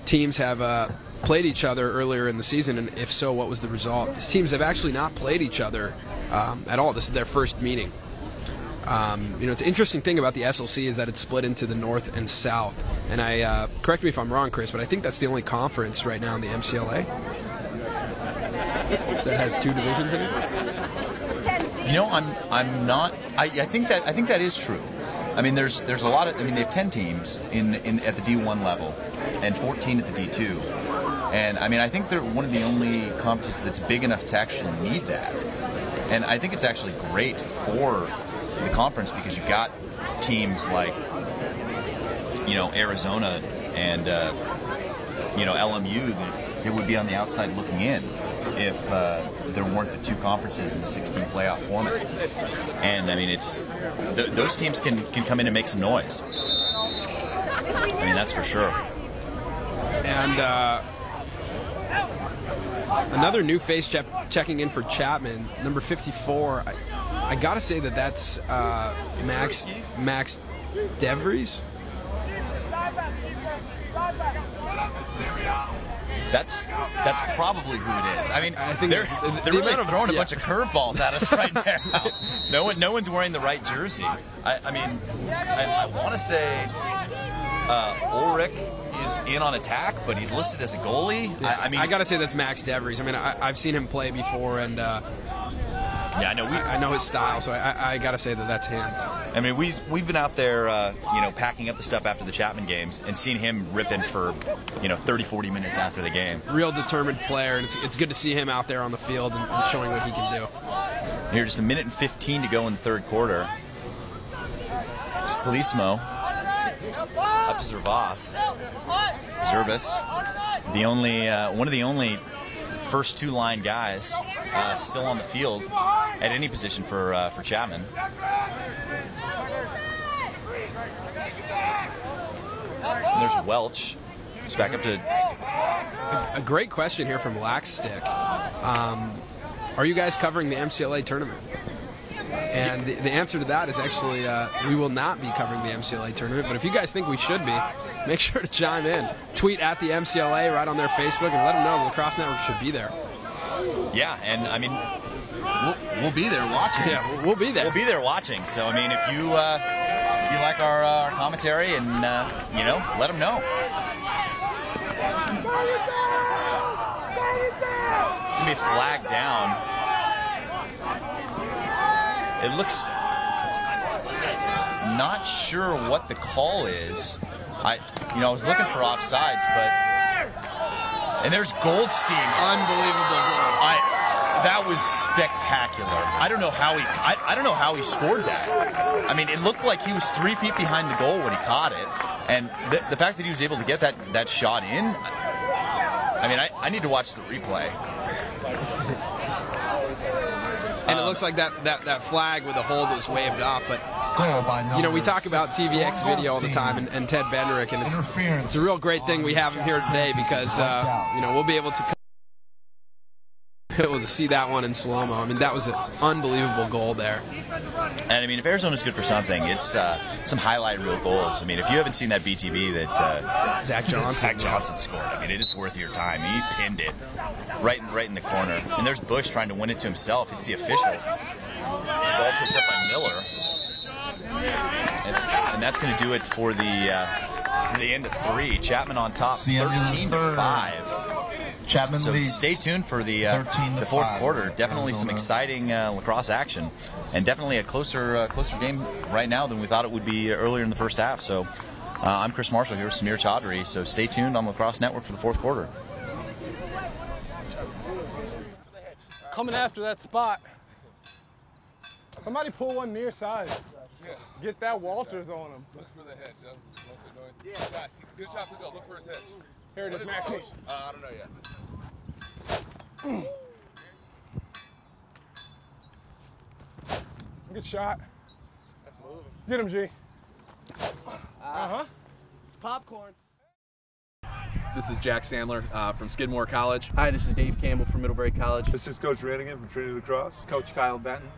teams have played each other earlier in the season, and if so, what was the result? These teams have actually not played each other at all. This is their first meeting. It's an interesting thing about the SLC is that it's split into the North and South. And correct me if I'm wrong, Chris, but I think that's the only conference right now in the MCLA that has two divisions in it. You know, I'm not. I think that is true. I mean, there's a lot of. I mean, they have 10 teams at the D1 level, and 14 at the D2. And I mean, I think they're one of the only competitions that's big enough to actually need that. And I think it's actually great for the conference because you've got teams like, Arizona and, LMU that would be on the outside looking in if there weren't the two conferences in the 16 playoff format. And I mean, those teams can come in and make some noise. I mean, that's for sure. And another new face checking in for Chapman, number 54. I gotta say that's Max DeVries. That's probably who it is. I mean, I think they're really throwing a bunch of curveballs at us right now. No one's wearing the right jersey. I want to say Ulrich is in on attack, but he's listed as a goalie. Yeah, I gotta say that's Max DeVries. I mean, I've seen him play before, and yeah, I know his style, so I gotta say that's him. I mean, we've been out there, packing up the stuff after the Chapman games and seen him ripping for, 30, 40 minutes after the game. Real determined player, and it's good to see him out there on the field and showing what he can do. Here, just 1 minute and 15 to go in the third quarter. Scalismo up to Zervas. Zervas, one of the only first two-line guys still on the field at any position for Chapman. And there's Welch. He's back up to... A great question here from Laxstick. Are you guys covering the MCLA tournament? And the answer to that is actually we will not be covering the MCLA tournament, but if you guys think we should be, make sure to chime in. Tweet at the MCLA right on their Facebook and let them know the Lacrosse Network should be there. Yeah, and I mean, we'll be there watching. Yeah, we'll be there. We'll be there watching. So I mean, if you like our commentary and let them know. It's gonna be a flag down. It looks not sure what the call is. I was looking for offsides, and there's Goldstein. Unbelievable goal. That was spectacular. I don't know how he scored that. I mean, it looked like he was 3 feet behind the goal when he caught it, and the fact that he was able to get that shot in. I mean, I need to watch the replay. And it looks like that flag with the hold was waved off, but we talk about TVX video all the time and Ted Benrick, and it's a real great thing we have him here today because we'll be able to see that one in slow-mo. I mean, that was an unbelievable goal there. And I mean, if Arizona's good for something, it's some highlight reel goals. I mean, if you haven't seen that BTB that Zach Johnson scored, I mean, it is worth your time. He pinned it right in the corner. And there's Bush trying to win it to himself. It's the official. This ball picked up by Miller. And that's going to do it for the end of 3. Chapman on top, 13-5. Chapman so leads. Stay tuned for the fourth quarter. Definitely some exciting lacrosse action, and definitely a closer game right now than we thought it would be earlier in the first half. So I'm Chris Marshall here with Samir Chaudhry. So stay tuned on Lacrosse Network for the fourth quarter. Coming after that spot. Somebody pull one near side. Yeah. Get that Walters on him. Look for the hedge. Yeah. Guys, good shot to go. Look for his hedge. Here it is, Max. I don't know yet. Good shot. That's moving. Get him, G. It's popcorn. This is Jack Sandler from Skidmore College. Hi, this is Dave Campbell from Middlebury College. This is Coach Rannigan from Trinity Lacrosse. Coach Kyle Benton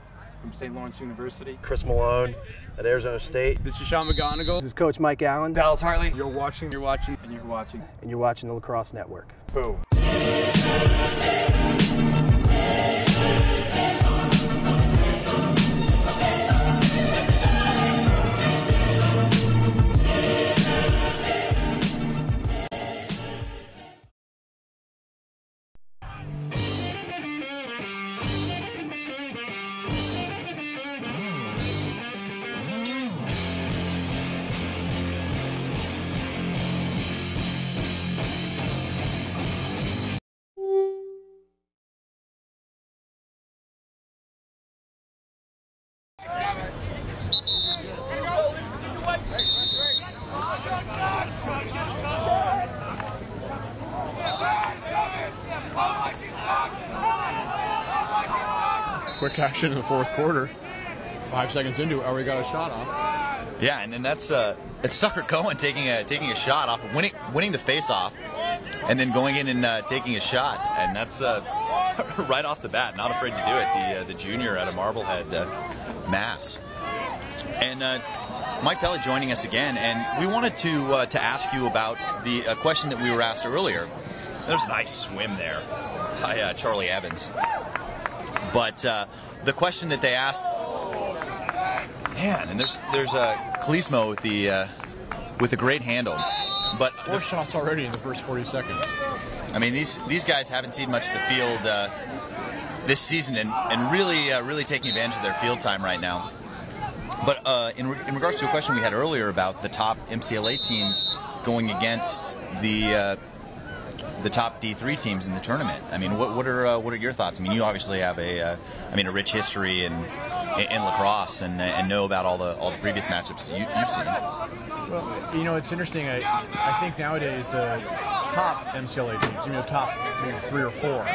from St. Lawrence University. Chris Malone at Arizona State. This is Sean McGonigal. This is Coach Mike Allen. Dallas Hartley. You're watching. And you're watching the Lacrosse Network. Boom. Quick action in the fourth quarter. 5 seconds into it, already got a shot off. Yeah, and then that's it's Tucker Cohen taking a shot off, winning the face-off, and then going in and taking a shot, and that's right off the bat. Not afraid to do it. The junior out of Marblehead, Mass, and Mike Pelly joining us again, and we wanted to ask you about the question that we were asked earlier. There's a nice swim there by Charlie Evans. But the question that they asked, man, and there's Kalismo with the great handle, but 4 shots already in the first 40 seconds. I mean, these guys haven't seen much of the field this season, and really taking advantage of their field time right now. But in regards to a question we had earlier about the top MCLA teams going against the top D3 teams in the tournament. I mean, what are your thoughts? I mean, you obviously have a rich history in lacrosse and know about all the previous matchups that you've seen. Well, you know, it's interesting. I think nowadays the top MCLA teams, top maybe 3 or 4,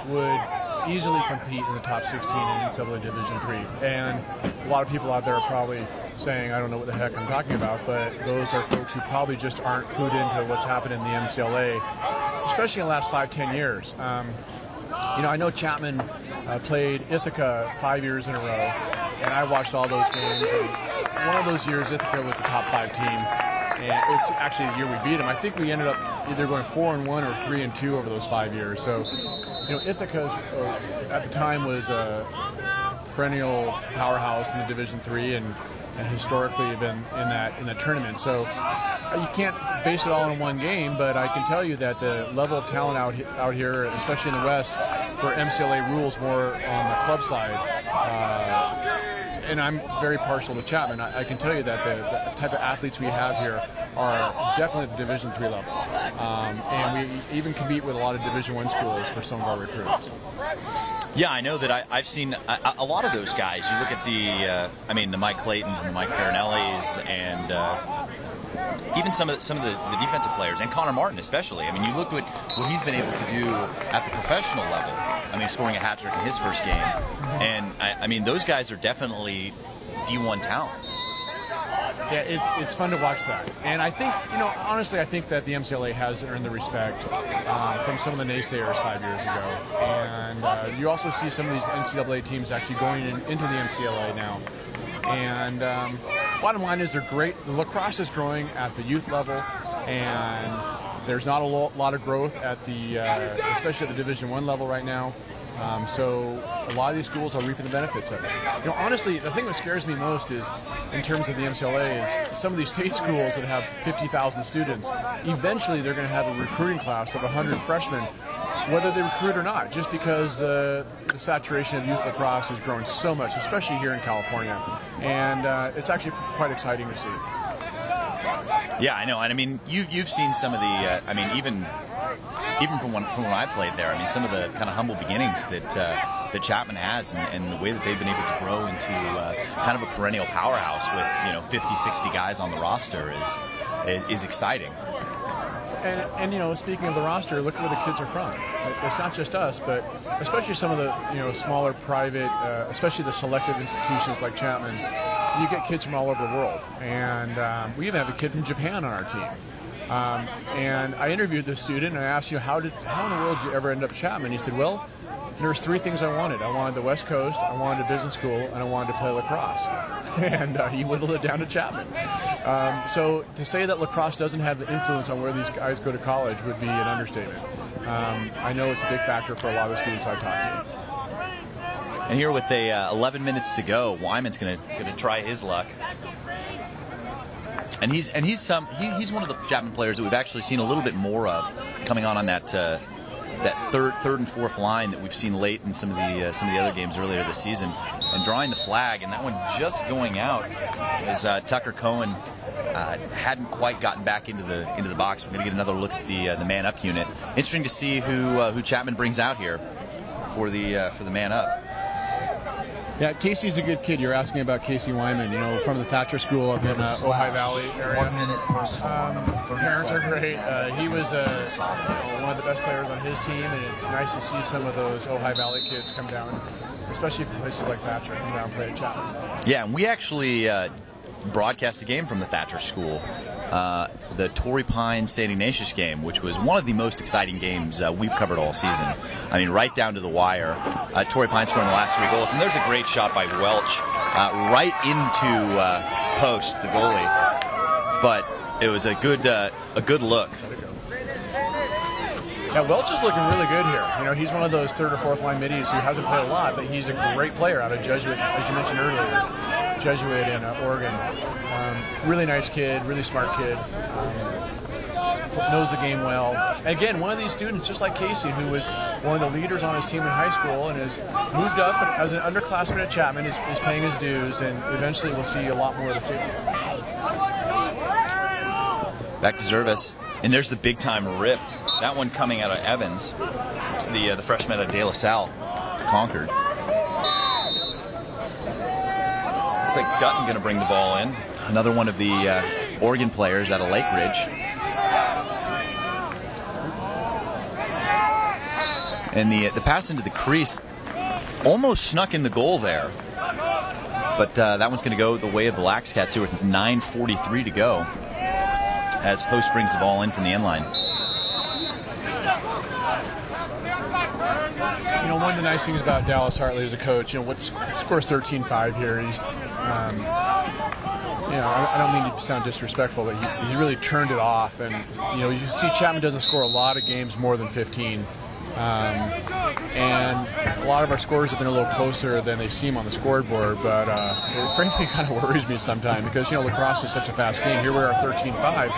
would easily compete in the top 16 in NCAA Division III. And a lot of people out there are probably saying, I don't know what the heck I'm talking about, but those are folks who probably just aren't clued into what's happened in the MCLA, especially in the last 5-10 years. I know Chapman played Ithaca 5 years in a row, and I watched all those games. And one of those years, Ithaca was the top 5 team, and it's actually the year we beat them. I think we ended up either going 4-1 or 3-2 over those 5 years. So, Ithaca at the time was a perennial powerhouse in the Division III, and historically have been in that tournament. So you can't base it all on one game, but I can tell you that the level of talent out here, especially in the West, where MCLA rules more on the club side, and I'm very partial to Chapman, I can tell you that the type of athletes we have here are definitely at the Division III level. And we even compete with a lot of Division I schools for some of our recruits. Yeah, I know that I've seen a lot of those guys. You look at the Mike Claytons and the Mike Farinellis, and even some of the defensive players, and Connor Martin especially. I mean, you look at what he's been able to do at the professional level. I mean, scoring a hat trick in his first game, and I mean, those guys are definitely D1 talents. Yeah, it's fun to watch that, and I think, honestly, I think that the MCLA has earned the respect from some of the naysayers 5 years ago, and you also see some of these NCAA teams actually going into the MCLA now, and bottom line is they're great. The lacrosse is growing at the youth level, and there's not a lot of growth at the, especially at the Division I level right now. So a lot of these schools are reaping the benefits of it. Honestly, the thing that scares me most is, in terms of the MCLA, is some of these state schools that have 50,000 students, eventually they're going to have a recruiting class of 100 freshmen, whether they recruit or not, just because the saturation of youth lacrosse has grown so much, especially here in California. And it's actually quite exciting to see. Yeah, I know. And I mean, you've seen some of the, even from when I played there, I mean, some of the kind of humble beginnings that Chapman has, and the way that they've been able to grow into kind of a perennial powerhouse with 50, 60 guys on the roster is exciting. And you know, speaking of the roster, look where the kids are from. It's not just us, but especially some of the smaller private, especially the selective institutions like Chapman. You get kids from all over the world, and we even have a kid from Japan on our team. And I interviewed this student and I asked, how in the world did you ever end up at Chapman? He said, well, there's 3 things I wanted. I wanted the West Coast, I wanted a business school, and I wanted to play lacrosse. And he whittled it down to Chapman. So to say that lacrosse doesn't have the influence on where these guys go to college would be an understatement. I know it's a big factor for a lot of the students I've talked to. And here with 11 minutes to go, Wyman's going to try his luck. And he's one of the Chapman players that we've actually seen a little bit more of coming on that third and fourth line that we've seen late in some of the other games earlier this season, and drawing the flag, and that one just going out as Tucker Cohen hadn't quite gotten back into the box. We're going to get another look at the man up unit. Interesting to see who Chapman brings out here for the man up. Yeah, Casey's a good kid. You're asking about Casey Wyman, from the Thatcher School up in Ojai Valley area. 1 minute per squad. Parents are great. He was one of the best players on his team, and it's nice to see some of those Ojai Valley kids come down, especially from places like Thatcher, come down and play at Chapman. Yeah, and we actually broadcast a game from the Thatcher School, the Torrey Pine St. Ignatius game, which was one of the most exciting games we've covered all season. I mean, right down to the wire. Torrey Pine scoring the last 3 goals, and there's a great shot by Welch right into post, the goalie. But it was a good look. Yeah, Welch is looking really good here. He's one of those 3rd or 4th line middies who hasn't played a lot, but he's a great player out of Jesuit, as you mentioned earlier. Jesuit in Oregon. Really nice kid, really smart kid. Knows the game well. And again, one of these students, just like Casey, who was one of the leaders on his team in high school and has moved up as an underclassman at Chapman, is paying his dues, and eventually we'll see a lot more of the field. Back to Zervis, and there's the big-time rip. That one coming out of Evans, the freshman at De La Salle, Concord. It's like Dutton going to bring the ball in. Another one of the Oregon players out of Lake Ridge. And the pass into the crease almost snuck in the goal there. But that one's going to go the way of the Lax Cats here with 9:43 to go as Post brings the ball in from the end line. One of the nice things about Dallas Hartley as a coach, scores 13-5 here. He's, I don't mean to sound disrespectful, but he really turned it off. And you see Chapman doesn't score a lot of games more than 15. And a lot of our scores have been a little closer than they seem on the scoreboard, but it frankly kind of worries me sometimes because, lacrosse is such a fast game. Here we are 13-5.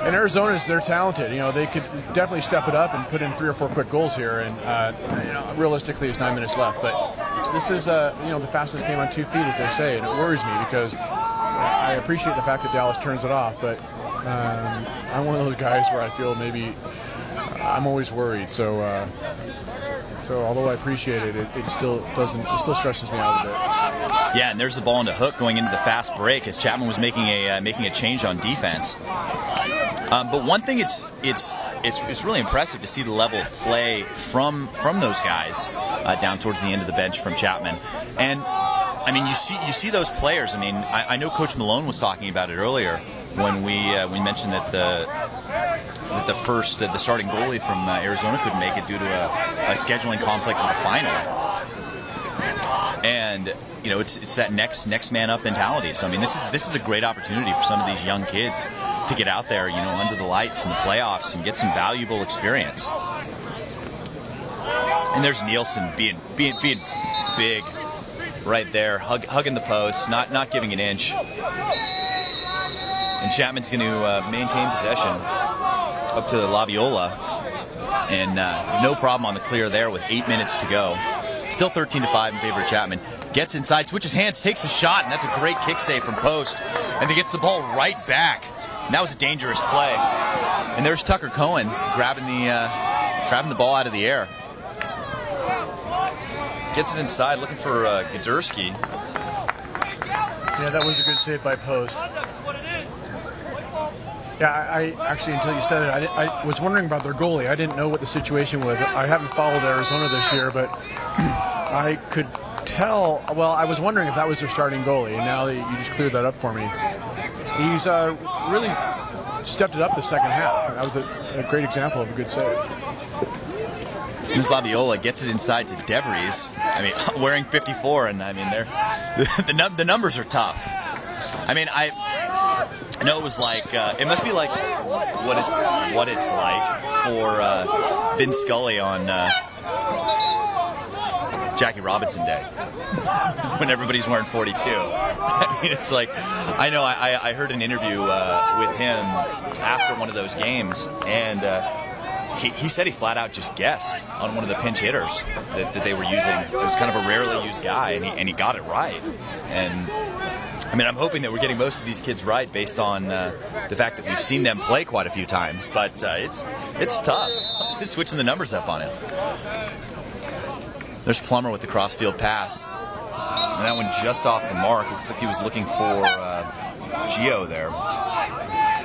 And Arizona's, they're talented. They could definitely step it up and put in 3 or 4 quick goals here. And, realistically, it's 9 minutes left. But this is, the fastest game on 2 feet, as they say, and it worries me because I appreciate the fact that Dallas turns it off, but I'm one of those guys where I feel maybe I'm always worried. So although I appreciate it, it still stresses me out a bit. Yeah, and there's the ball into Hook going into the fast break as Chapman was making a change on defense. But one thing it's really impressive to see the level of play from those guys down towards the end of the bench from Chapman. And I mean, you see those players. I mean, I know Coach Malone was talking about it earlier when we mentioned that the starting goalie from Arizona couldn't make it due to a scheduling conflict with the final. And it's that next man up mentality. So I mean, this is a great opportunity for some of these young kids to get out there, under the lights in the playoffs and get some valuable experience. And there's Nielsen being big right there, hugging the post, not giving an inch. And Chapman's going to maintain possession up to Laviola, and no problem on the clear there with 8 minutes to go. Still 13-5 in favor of Chapman. Gets inside, switches hands, takes the shot, and that's a great kick save from Post. And then gets the ball right back. And that was a dangerous play. And there's Tucker Cohen grabbing the ball out of the air. Gets it inside, looking for Guderski. Yeah, that was a good save by Post. Yeah, I actually, until you said it, I was wondering about their goalie. I didn't know what the situation was. I haven't followed Arizona this year, but I could tell. Well, I was wondering if that was their starting goalie, and now that you just cleared that up for me. He's really stepped it up the second half. That was a great example of a good save. Ms. Labiola gets it inside to DeVries. I mean, wearing 54, and I mean, the numbers are tough. I mean, I know it was like it must be like what it's like for Vin Scully on Jackie Robinson Day when everybody's wearing 42. I mean, it's like I know I heard an interview with him after one of those games, and he said he flat out just guessed on one of the pinch hitters that they were using. It was kind of a rarely used guy, and he got it right. And I mean, I'm hoping that we're getting most of these kids right based on the fact that we've seen them play quite a few times. But it's tough. They're switching the numbers up on it. There's Plummer with the crossfield pass. And that one just off the mark. It looks like he was looking for Gio there.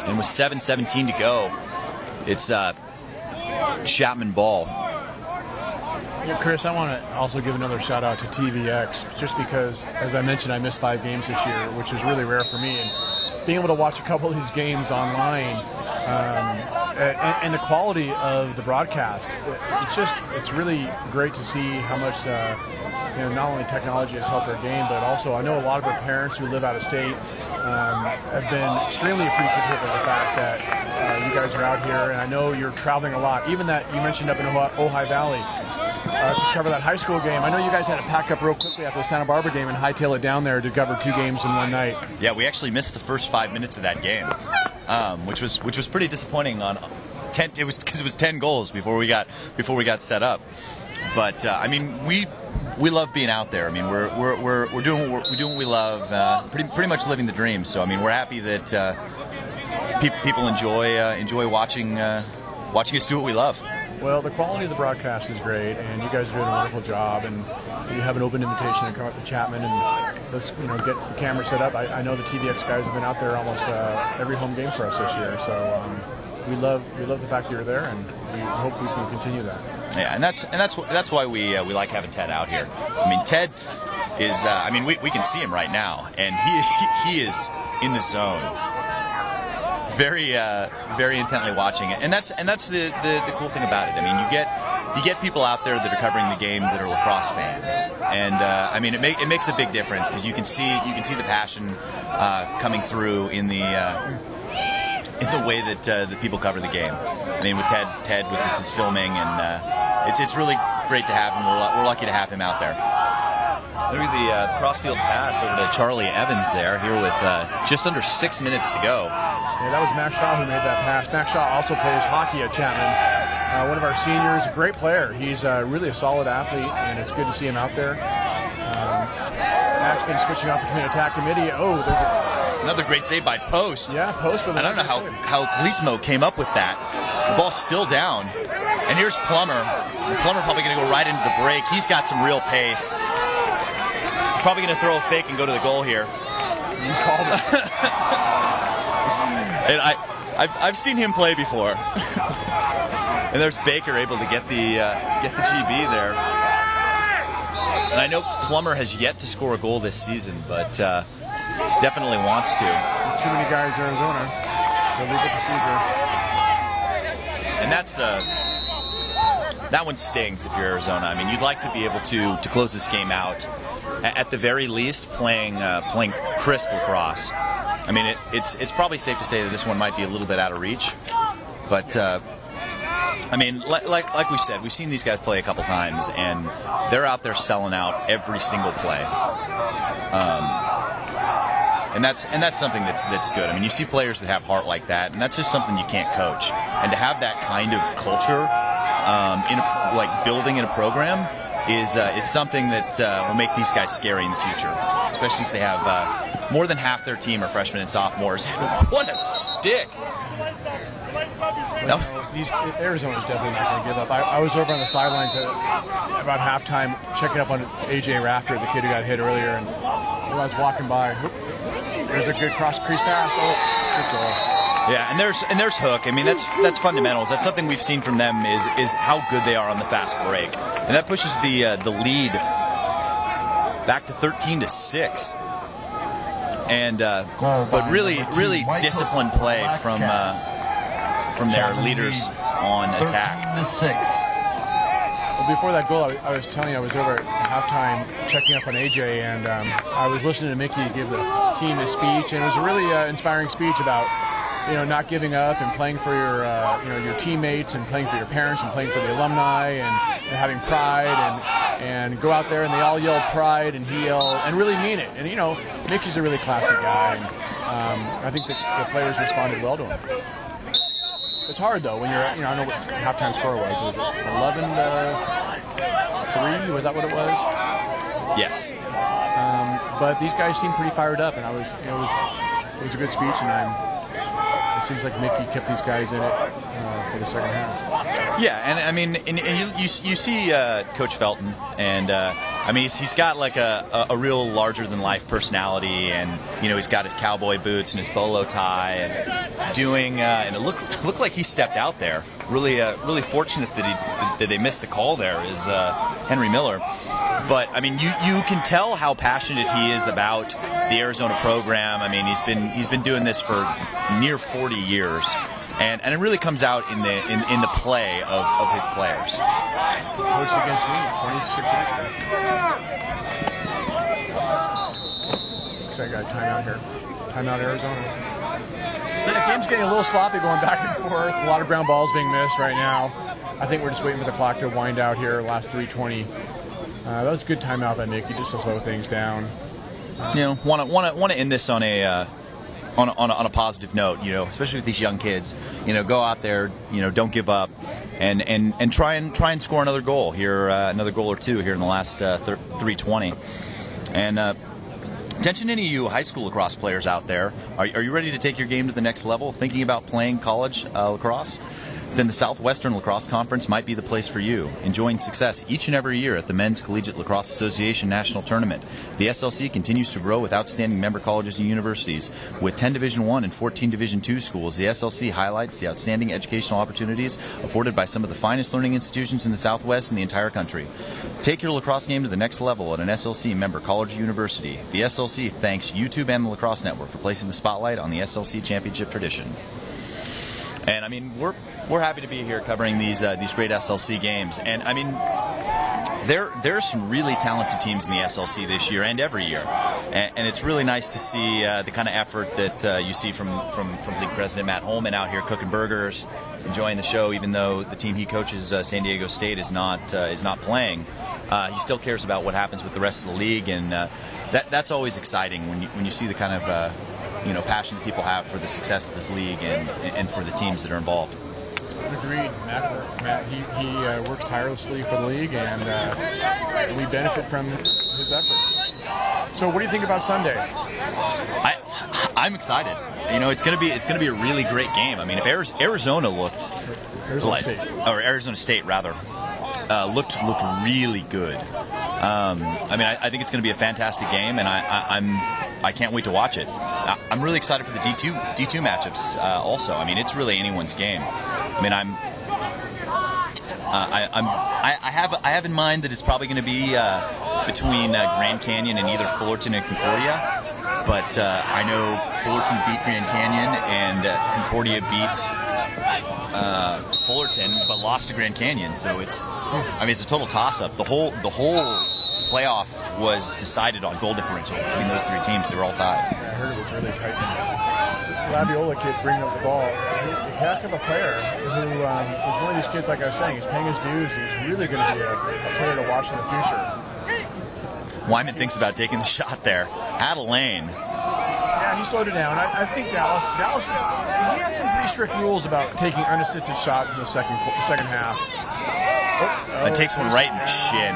And with 7:17 to go, it's Chapman ball. Yeah, Chris, I want to also give another shout out to TVX, just because, as I mentioned, I missed 5 games this year, which is really rare for me. And being able to watch a couple of these games online, and the quality of the broadcast, it's really great to see how much not only technology has helped our game, but also I know a lot of our parents who live out of state have been extremely appreciative of the fact that you guys are out here, and I know you're traveling a lot. Even that you mentioned up in Ojai Valley to cover that high school game. I know you guys had to pack up real quickly after the Santa Barbara game and hightail it down there to cover 2 games in one night. Yeah, we actually missed the first 5 minutes of that game, which was pretty disappointing. It was because it was 10 goals before we got set up. But I mean, we love being out there. I mean, we're doing what we love, pretty much living the dream. So I mean, we're happy that people enjoy watching us do what we love. Well, the quality of the broadcast is great, and you guys are doing a wonderful job. And you have an open invitation to come up to Chapman and let's get the camera set up. I know the TVX guys have been out there almost every home game for us this year. So we love the fact that you're there, and we hope we can continue that. Yeah, and that's why we like having Ted out here. I mean, Ted is I mean, we can see him right now, and he is in the zone, very intently watching it, and that's the cool thing about it. I mean, you get people out there that are covering the game that are lacrosse fans, and I mean, it makes a big difference because you can see the passion coming through in the way that the people cover the game. I mean, with Ted with his filming, and it's really great to have him. We're lucky to have him out there. There's the crossfield pass over to Charlie Evans there, here with just under 6 minutes to go. Yeah, that was Max Shaw who made that pass. Max Shaw also plays hockey at Chapman. One of our seniors, a great player. He's really a solid athlete, and it's good to see him out there. Max been switching off between attack and midi. Oh, there's another great save by Post. Yeah, Post. I don't know how Gleesmo came up with that. The ball's still down. And here's Plummer. Plummer probably going to go right into the break. He's got some real pace. He's probably going to throw a fake and go to the goal here. You called it. And I've seen him play before. And there's Baker able to get the GB there. And I know Plummer has yet to score a goal this season, but definitely wants to. There's too many guys in Arizona. The legal procedure. And that one stings if you're Arizona. I mean, you'd like to be able to close this game out, at the very least, playing crisp lacrosse. I mean, it's probably safe to say that this one might be a little bit out of reach, but I mean, like we said, we've seen these guys play a couple times, and they're out there selling out every single play. And that's something that's good. I mean, you see players that have heart like that, and that's just something you can't coach. And to have that kind of culture like building in a program is something that will make these guys scary in the future, especially since they have more than half their team are freshmen and sophomores. What a stick! Arizona's definitely not going to give up. I was over on the sidelines at about halftime checking up on AJ Rafter, the kid who got hit earlier, and I was walking by. There's a good cross crease pass. Oh, good goal. Yeah, and there's hook. I mean, that's fundamentals. That's something we've seen from them is how good they are on the fast break, and that pushes the lead back to 13-6. And but really disciplined play from their leaders on attack. 13-6. Well, before that goal, I was telling you I was over at halftime checking up on AJ, and I was listening to Mickey give the team his speech, and it was a really inspiring speech about not giving up and playing for your your teammates and playing for your parents and playing for the alumni and having pride and go out there, and they all yelled pride and he yelled and really mean it. And Mickey's a really classy guy, and I think the players responded well to him. It's hard though when you're I don't know what the halftime score was. Was it 11-3? Was that what it was? Yes. But these guys seemed pretty fired up, and it was a good speech, and it seems like Mickey kept these guys in it for the second half. Yeah, and I mean, and you see Coach Felton, and I mean he's got like a real larger than life personality, and he's got his cowboy boots and his bolo tie, and doing and it looked like he stepped out there. Really fortunate that they missed the call there is Henry Miller. But I mean, you can tell how passionate he is about the Arizona program. I mean, he's been doing this for near 40 years, and it really comes out in the play of his players. Coached against me 26 years ago. Looks like I got a timeout here. Timeout Arizona. The game's getting a little sloppy, going back and forth. A lot of ground balls being missed right now. I think we're just waiting for the clock to wind out here. Last 3:20. That was a good timeout by Mickey, just to slow things down. Want to end this on a positive note. Especially with these young kids. Go out there. Don't give up, and try and score another goal here, another goal or two here in the last 3:20. And attention to any of you high school lacrosse players out there. Are you ready to take your game to the next level? Thinking about playing college lacrosse? Then the Southwestern Lacrosse Conference might be the place for you. Enjoying success each and every year at the Men's Collegiate Lacrosse Association National Tournament. The SLC continues to grow with outstanding member colleges and universities. With 10 Division I and 14 Division II schools, the SLC highlights the outstanding educational opportunities afforded by some of the finest learning institutions in the Southwest and the entire country. Take your lacrosse game to the next level at an SLC member college or university. The SLC thanks YouTube and the Lacrosse Network for placing the spotlight on the SLC championship tradition. And I mean, we're happy to be here covering these great SLC games. And I mean, there's some really talented teams in the SLC this year and every year. And it's really nice to see the kind of effort that you see from League President Matt Holman out here cooking burgers, enjoying the show, even though the team he coaches, San Diego State, is not playing. He still cares about what happens with the rest of the league, and that's always exciting when you see the kind of passion that people have for the success of this league and for the teams that are involved. Agreed. Matt he works tirelessly for the league, and we benefit from his effort. So what do you think about Sunday? I'm excited. It's going to be a really great game. I mean, if Arizona looked Arizona State rather looked really good. I mean, I think it's going to be a fantastic game, and I can't wait to watch it. I'm really excited for the D2 matchups also. I mean, it's really anyone's game. I mean, I have in mind that it's probably going to be between Grand Canyon and either Fullerton and Concordia. But I know Fullerton beat Grand Canyon and Concordia beat Fullerton, but lost to Grand Canyon. So it's a total toss-up. The whole playoff was decided on goal differential between those three teams. They were all tied. I heard it was really tight. Labiola kid bringing up the ball. Heck of a player who is one of these kids, like I was saying, he's paying his dues. He's really going to be a player to watch in the future. Wyman thinks about taking the shot there. Had a lane. Yeah, he slowed it down. I think Dallas he had some pretty strict rules about taking unassisted shots in the second half. That takes one right in the shin.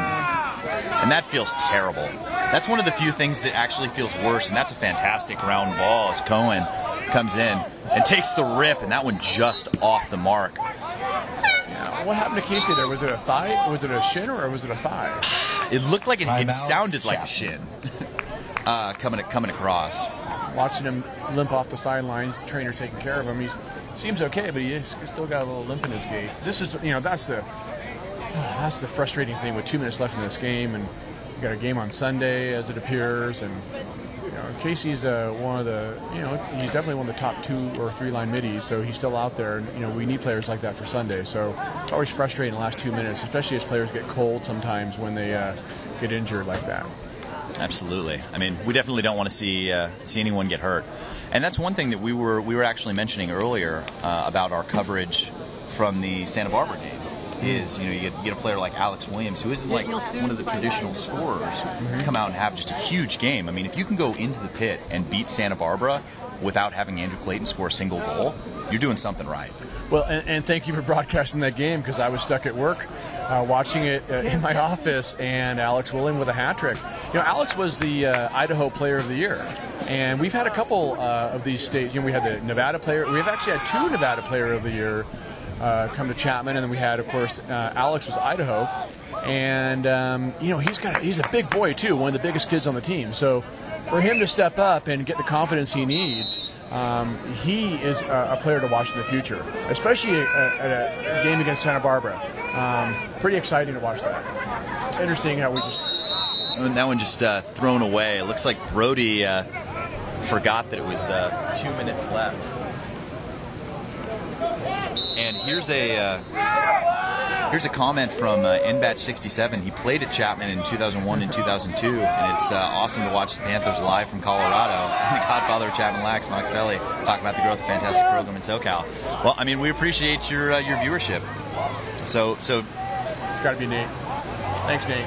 And that feels terrible. That's one of the few things that actually feels worse, and that's a fantastic round ball as Cohen comes in and takes the rip, and that one just off the mark. Yeah, what happened to Casey there? Was it a thigh? Was it a shin, or was it a thigh? It looked like it sounded like a shin coming across. watching him limp off the sidelines. The trainer's taking care of him. He seems okay, but he's still got a little limp in his gait. This is, that's the frustrating thing with 2 minutes left in this game, and you got a game on Sunday, as it appears, and Casey's one of the, he's definitely one of the top 2 or 3 line middies, so he's still out there, and we need players like that for Sunday. So it's always frustrating in the last 2 minutes, especially as players get cold sometimes when they get injured like that. Absolutely. I mean, we definitely don't want to see anyone get hurt, and that's one thing that we were actually mentioning earlier about our coverage from the Santa Barbara game. Is you get a player like Alex Williams, who isn't like one of the traditional scorers, come out and have just a huge game. I mean, if you can go into the pit and beat Santa Barbara without having Andrew Clayton score a single goal, you're doing something right. Well, and thank you for broadcasting that game, because I was stuck at work watching it in my office, and Alex Williams with a hat trick. Alex was the Idaho Player of the Year, and we've had a couple of these states. We had the Nevada Player. We've actually had 2 Nevada Player of the Year come to Chapman, and then we had, of course, Alex was Idaho, and he's a big boy too, one of the biggest kids on the team. So for him to step up and get the confidence he needs, he is a player to watch in the future, especially at a game against Santa Barbara. Pretty exciting to watch that. Interesting how we just... And that one just thrown away. It looks like Brody forgot that it was 2 minutes left. And here's a comment from NBatch67. He played at Chapman in 2001 and 2002, and it's awesome to watch the Panthers live from Colorado. And the godfather of Chapman Lax, Mike Felly, talk about the growth of fantastic program in SoCal. Well, I mean, we appreciate your viewership. So it's got to be Nate. Thanks, Nate.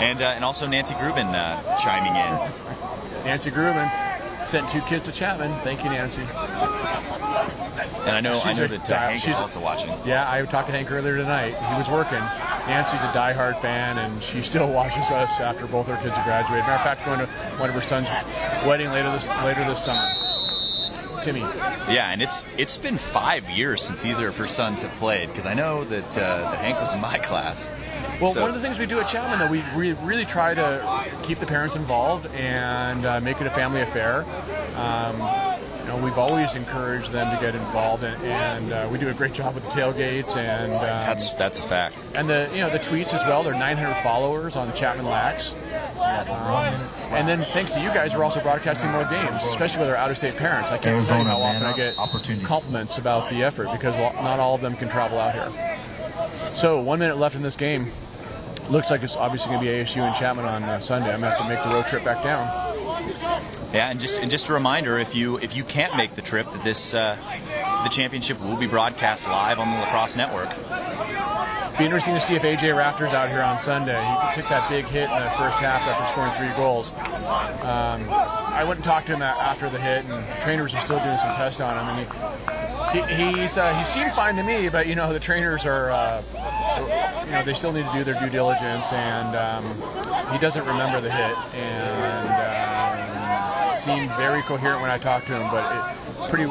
And also Nancy Grubin chiming in. Nancy Grubin sent 2 kids to Chapman. Thank you, Nancy. And I know that Hank is also watching. Yeah, I talked to Hank earlier tonight. He was working. Nancy's a diehard fan, and she still watches us after both her kids have graduated. Matter of fact, going to one of her son's wedding later this summer. Timmy. Yeah, and it's been 5 years since either of her sons have played, because I know that Hank was in my class. Well, one of the things we do at Chapman, though, we really try to keep the parents involved and make it a family affair. We've always encouraged them to get involved, and we do a great job with the tailgates. And that's a fact. And the tweets as well. There are 900 followers on the Chapman Lax. And then thanks to you guys, we're also broadcasting more games, especially with our out-of-state parents. I can't tell you how often I get compliments about the effort, because not all of them can travel out here. So 1 minute left in this game. Looks like it's obviously going to be ASU and Chapman on Sunday. I'm going to have to make the road trip back down. Yeah, and just a reminder, if you can't make the trip, that the championship will be broadcast live on the Lacrosse Network. Be interesting to see if AJ Rafter's out here on Sunday. He took that big hit in the first half after scoring 3 goals. I went and talked to him after the hit, and the trainers are still doing some tests on him. And he seemed fine to me, but the trainers are they still need to do their due diligence, and he doesn't remember the hit, and seemed very coherent when I talked to him, but pretty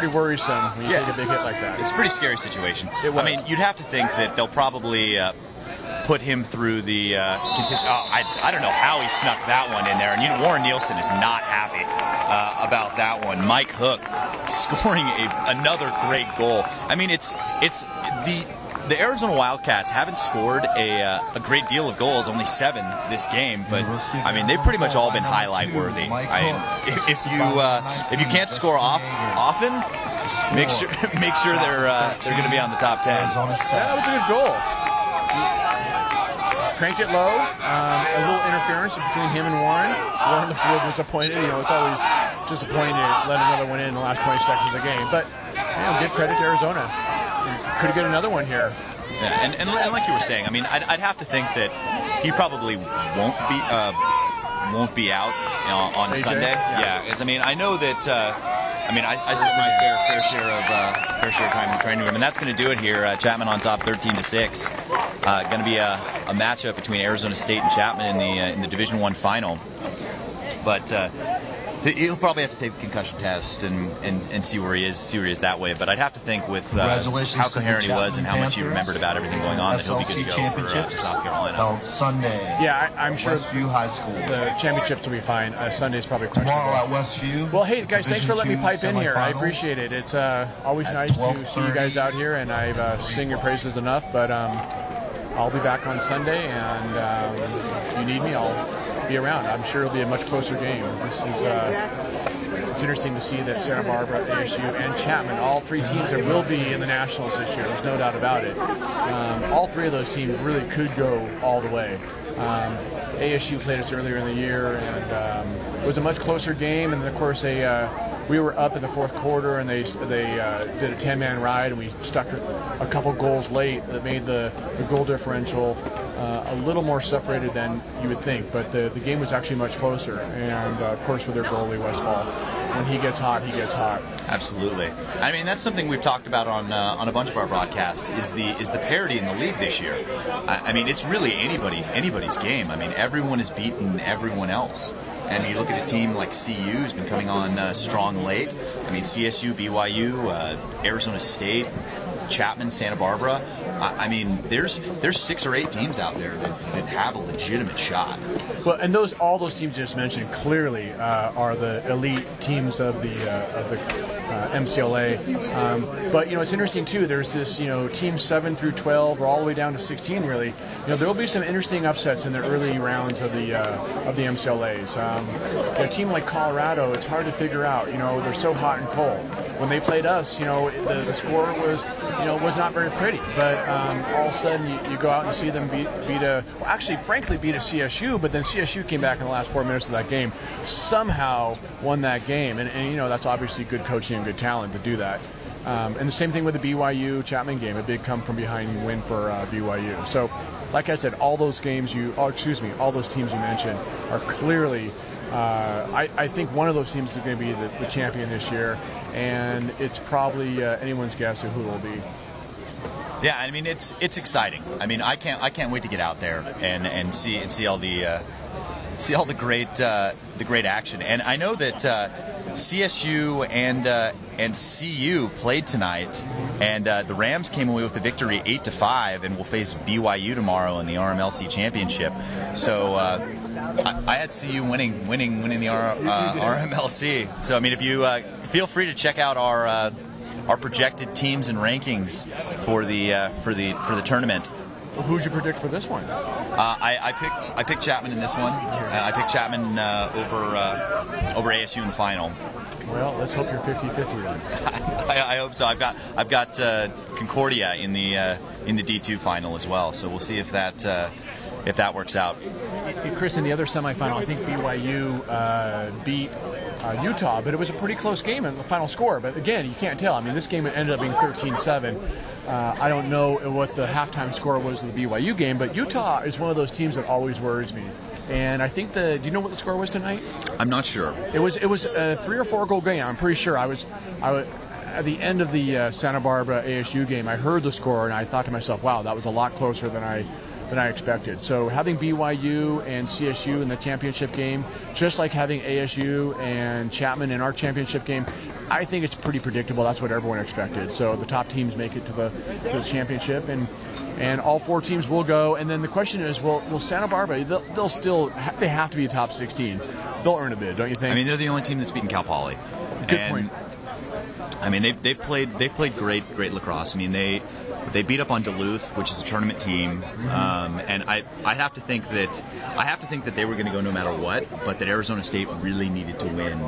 worrisome when you take a big hit like that. It's a pretty scary situation. I mean, you'd have to think that they'll probably put him through the contest. I don't know how he snuck that one in there, and Warren Nielsen is not happy about that one. Mike Hook scoring another great goal. I mean, the Arizona Wildcats haven't scored a great deal of goals, only 7 this game, but I mean they've pretty much all been highlight worthy. If you can't score often, make sure they're going to be on the top 10. Yeah, that was a good goal. Cranked it low, a little interference between him and Warren. Warren looks a little disappointed. It's always disappointing to let another one in the last 20 seconds of the game, but give credit to Arizona. Could get another one here. Yeah, and like you were saying, I mean, I'd have to think that he probably won't be out on AJ? Sunday. Yeah, because I mean, I know that. I spent my fair share of time in the training room, and that's going to do it here. Chapman on top, 13-6. Going to be a matchup between Arizona State and Chapman in the Division I final. But He'll probably have to take the concussion test and see where he is that way. But I'd have to think with how coherent he was and how much he remembered about everything going on that he'll be good to go for South Carolina. Held Sunday. Yeah, I'm sure Westview High School. The championships will be fine. Sunday's probably questionable. Tomorrow at Westview. Well, hey guys, thanks for letting me pipe in here. I semifinals appreciate it. It's always nice to see you guys out here, and I've sing your praises enough. But I'll be back on Sunday, and if you need me, I'll be around. I'm sure it'll be a much closer game. This is. It's interesting to see that Santa Barbara, ASU, and Chapman, all three teams that will be in the Nationals this year. There's no doubt about it. All three of those teams really could go all the way. ASU played us earlier in the year, and it was a much closer game. And then, of course, we were up in the fourth quarter, and they did a 10-man ride, and we stuck a couple goals late that made the goal differential a little more separated than you would think. But the game was actually much closer. And, of course, with their goalie, Westfall, when he gets hot, he gets hot. Absolutely. I mean, that's something we've talked about on a bunch of our broadcasts is the parity in the league this year. I mean, it's really anybody's game. I mean, everyone has beaten everyone else. And you look at a team like CU who's been coming on strong late. I mean, CSU, BYU, Arizona State, Chapman, Santa Barbara. I mean, there's 6 or 8 teams out there that have a legitimate shot. Well, and all those teams you just mentioned clearly are the elite teams of the MCLA. But it's interesting too. There's this teams 7 through 12 or all the way down to 16. Really, there will be some interesting upsets in the early rounds of the MCLAs. A team like Colorado, it's hard to figure out. They're so hot and cold. When they played us, the score was not very pretty. But all of a sudden, you go out and see them beat a CSU. But then CSU came back in the last 4 minutes of that game, somehow won that game, and that's obviously good coaching and good talent to do that. And the same thing with the BYU Chapman game, a big come from behind win for BYU. So, like I said, all those teams you mentioned are clearly. I think one of those teams is going to be the champion this year, and it's probably anyone's guess of who it will be. Yeah, I mean it's exciting. I mean I can't wait to get out there and see all the great action. And I know that CSU and CU played tonight, and the Rams came away with the victory 8-5, and will face BYU tomorrow in the RMLC championship. So I had CU winning the RMLC. So I mean, if you feel free to check out our projected teams and rankings for the tournament. Well, who'd you predict for this one? I picked Chapman in this one. I picked Chapman over ASU in the final. Well, let's hope you're 50-50 then. I hope so. I've got Concordia in the D2 final as well. So we'll see if that works out. Chris, in the other semifinal, I think BYU beat Utah, but it was a pretty close game in the final score. But again, you can't tell. I mean, this game ended up being 13-7. I don't know what the halftime score was of the BYU game, but Utah is one of those teams that always worries me. And I think do you know what the score was tonight? I'm not sure. It was a 3 or 4 goal game. I'm pretty sure. I was at the end of the Santa Barbara ASU game. I heard the score and I thought to myself, wow, that was a lot closer than I expected. So having BYU and CSU in the championship game, just like having ASU and Chapman in our championship game, I think it's pretty predictable. That's what everyone expected. So the top teams make it to the championship, and all 4 teams will go. And then the question is, will Santa Barbara? They have to be a top 16. They'll earn a bid, don't you think? I mean, they're the only team that's beaten Cal Poly. Good point. I mean, they played great lacrosse. I mean, they beat up on Duluth, which is a tournament team, and I have to think that they were going to go no matter what, but that Arizona State really needed to win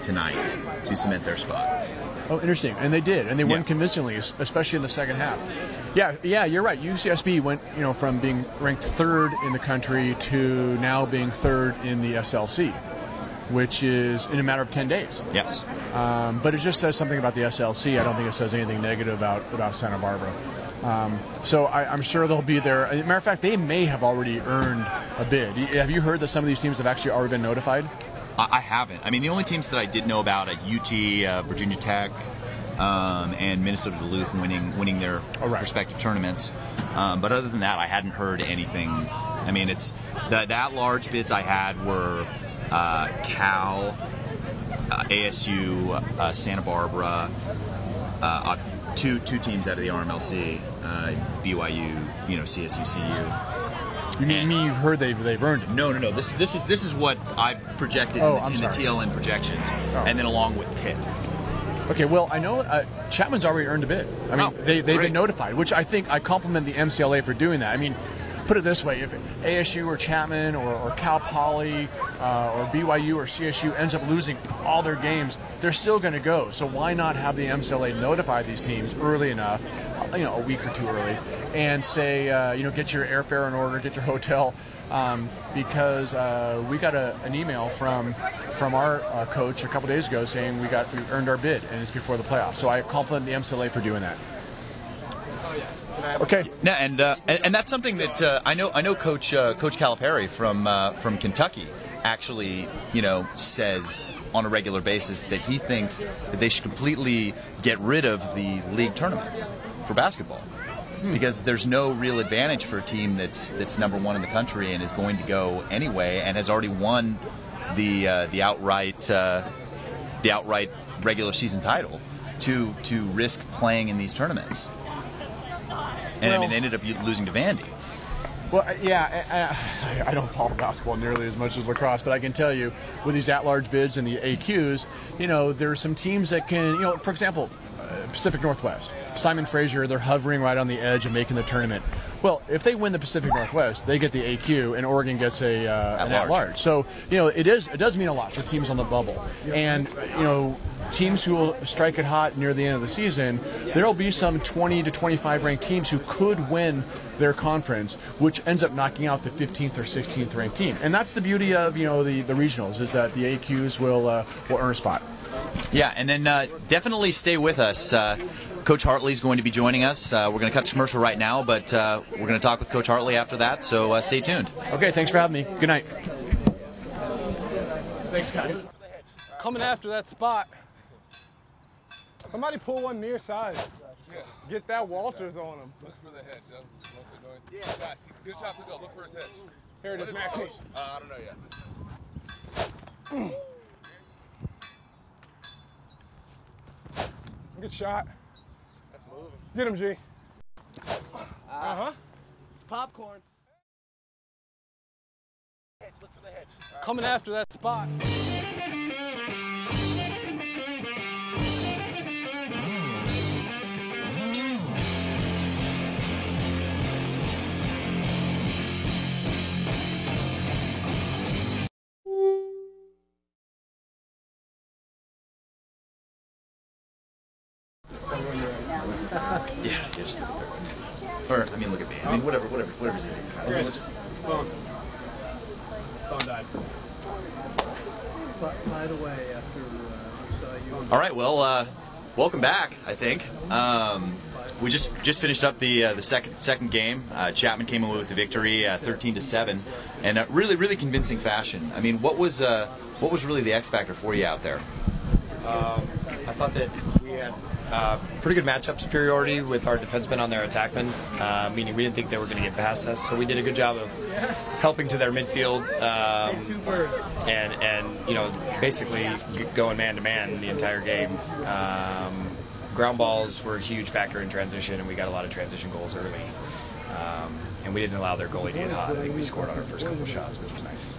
tonight to cement their spot. Oh, interesting, and they did, and they won convincingly, especially in the second half. Yeah, you're right. UCSD went, from being ranked 3rd in the country to now being 3rd in the SLC, which is in a matter of 10 days. Yes. But it just says something about the SLC. I don't think it says anything negative about Santa Barbara. So I'm sure they'll be there. As a matter of fact, they may have already earned a bid. Have you heard that some of these teams have actually already been notified? I haven't. I mean, the only teams that I did know about at UT, Virginia Tech, and Minnesota Duluth winning their respective tournaments. But other than that, I hadn't heard anything. I mean, it's the at-large bids I had were Cal, ASU, Santa Barbara, two teams out of the RMLC, BYU, CSU, CU. You mean you've heard they've earned it? No. This is what I projected in the TLN projections, and then along with Pitt. Okay, well, I know Chapman's already earned a bid. I mean, they've been notified, which I think I compliment the MCLA for doing that. I mean, put it this way, if ASU or Chapman or Cal Poly or BYU or CSU ends up losing all their games, they're still going to go. So why not have the MCLA notify these teams early enough, a week or two early, and say, get your airfare in order, get your hotel, because we got an email from our coach a couple days ago saying we earned our bid, and it's before the playoffs. So I compliment the MCLA for doing that. Okay. Yeah, and that's something that I know Coach Calipari from Kentucky actually says on a regular basis that he thinks that they should completely get rid of the league tournaments for basketball. Because there's no real advantage for a team that's #1 in the country and is going to go anyway and has already won the outright regular season title to risk playing in these tournaments. And they ended up losing to Vandy. Well, yeah, I don't follow basketball nearly as much as lacrosse, but I can tell you, with these at-large bids and the AQs, there are some teams that can, for example, Pacific Northwest. Simon Fraser, they're hovering right on the edge of making the tournament. Well, if they win the Pacific Northwest, they get the AQ, and Oregon gets an at-large. So, it does mean a lot for teams on the bubble. And, teams who will strike it hot near the end of the season, there will be some 20 to 25 ranked teams who could win their conference, which ends up knocking out the 15th or 16th ranked team. And that's the beauty of, the regionals, is that the AQs will earn a spot. Yeah, and then definitely stay with us. Coach Hartley's going to be joining us. We're going to cut to commercial right now, but we're going to talk with Coach Hartley after that, so stay tuned. Okay, thanks for having me. Good night. Thanks, guys. Coming after that spot. Somebody pull one near side. Get that Walters on him. Look for the hedge. That's what they're doing. Guys, good shot to go. Look for his hedge. Here it is, Max. I don't know yet. Good shot. That's moving. Get him, G. It's popcorn. Look for the hedge. Coming after that spot. Yeah, just look at or I mean, look at me. I mean, whatever's easy. Phone died. By the way, after we saw you. All right, well, welcome back. I think we just finished up the second game. Chapman came away with the victory, 13-7, and really convincing fashion. I mean, what was really the X factor for you out there? I thought that we had pretty good matchup superiority with our defensemen on their attackmen, meaning we didn't think they were going to get past us. So we did a good job of helping to their midfield and basically going man-to-man the entire game. Ground balls were a huge factor in transition, and we got a lot of transition goals early. And we didn't allow their goalie to get hot. I think we scored on our first couple of shots, which was nice.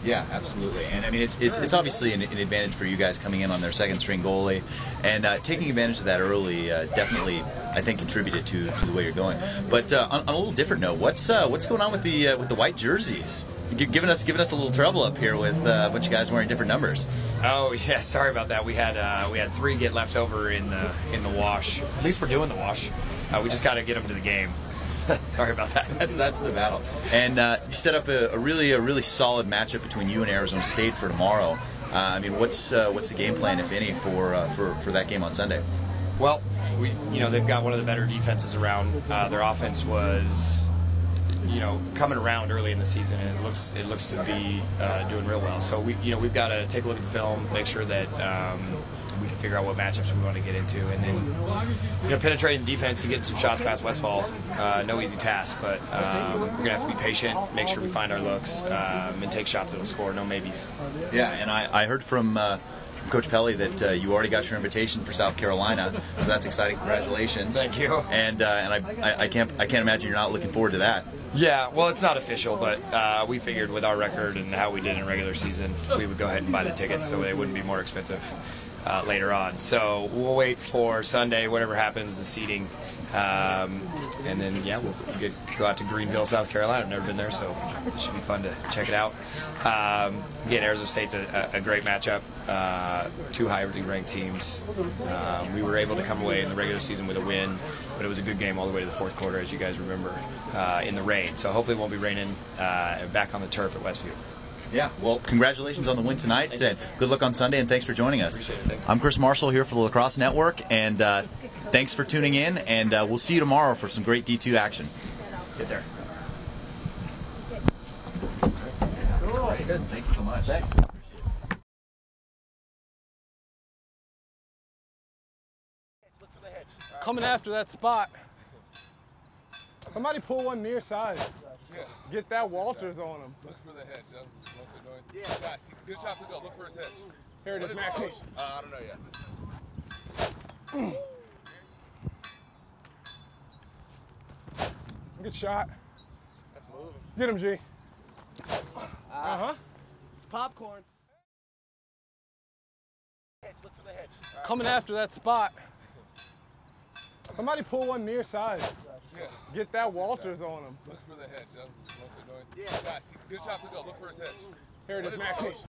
Yeah, absolutely. And I mean, it's obviously an advantage for you guys coming in on their second string goalie, and taking advantage of that early definitely, I think, contributed to the way you're going. But on a little different note, what's going on with the white jerseys? You're giving us a little trouble up here with a bunch of guys wearing different numbers. Oh yeah, sorry about that. We had 3 get left over in the wash. At least we're doing the wash. We just got to get them to the game. Sorry about that. That's the battle. And you set up a really solid matchup between you and Arizona State for tomorrow. I mean, what's the game plan, if any, for that game on Sunday? Well, they've got one of the better defenses around. Their offense was, coming around early in the season, and it looks to be doing real well. So we've got to take a look at the film, make sure that we can figure out what matchups we want to get into, and then penetrating defense and getting some shots past Westfall. No easy task, but we're gonna have to be patient, make sure we find our looks, and take shots that'll score. No maybes. Yeah, and I heard from Coach Pelly that you already got your invitation for South Carolina, so that's exciting. Congratulations! Thank you. And I can't imagine you're not looking forward to that. Yeah, well, it's not official, but we figured with our record and how we did in regular season, we would go ahead and buy the tickets so they wouldn't be more expensive later on. So we'll wait for Sunday, whatever happens, the seating, and then yeah, we'll go out to Greenville, South Carolina. I've never been there, so it should be fun to check it out. Again, Arizona State's a great matchup. Two highly ranked teams. We were able to come away in the regular season with a win, but it was a good game all the way to the fourth quarter, as you guys remember, in the rain. So hopefully it won't be raining back on the turf at Westview. Yeah, well, congratulations on the win tonight. Good luck on Sunday, and thanks for joining us. I'm Chris Marshall here for the Lacrosse Network, and thanks for tuning in, and we'll see you tomorrow for some great D2 action. Get there. Very good. Thanks so much. Thanks. Coming after that spot. Somebody pull one near side. Get that Walters on him. Look for the hedge. That's what they're doing. Guys, good shot to go. Look for his hedge. Here it is, Max. I don't know yet. Good shot. That's moving. Get him, G. Uh-huh. It's popcorn. Look for the hedge. Coming after that spot. Somebody pull one near side. Get that Walters on him. Look for the hedge. That's what they're doing. Guys, good shot to go. Look for his hedge. Here it is, Max.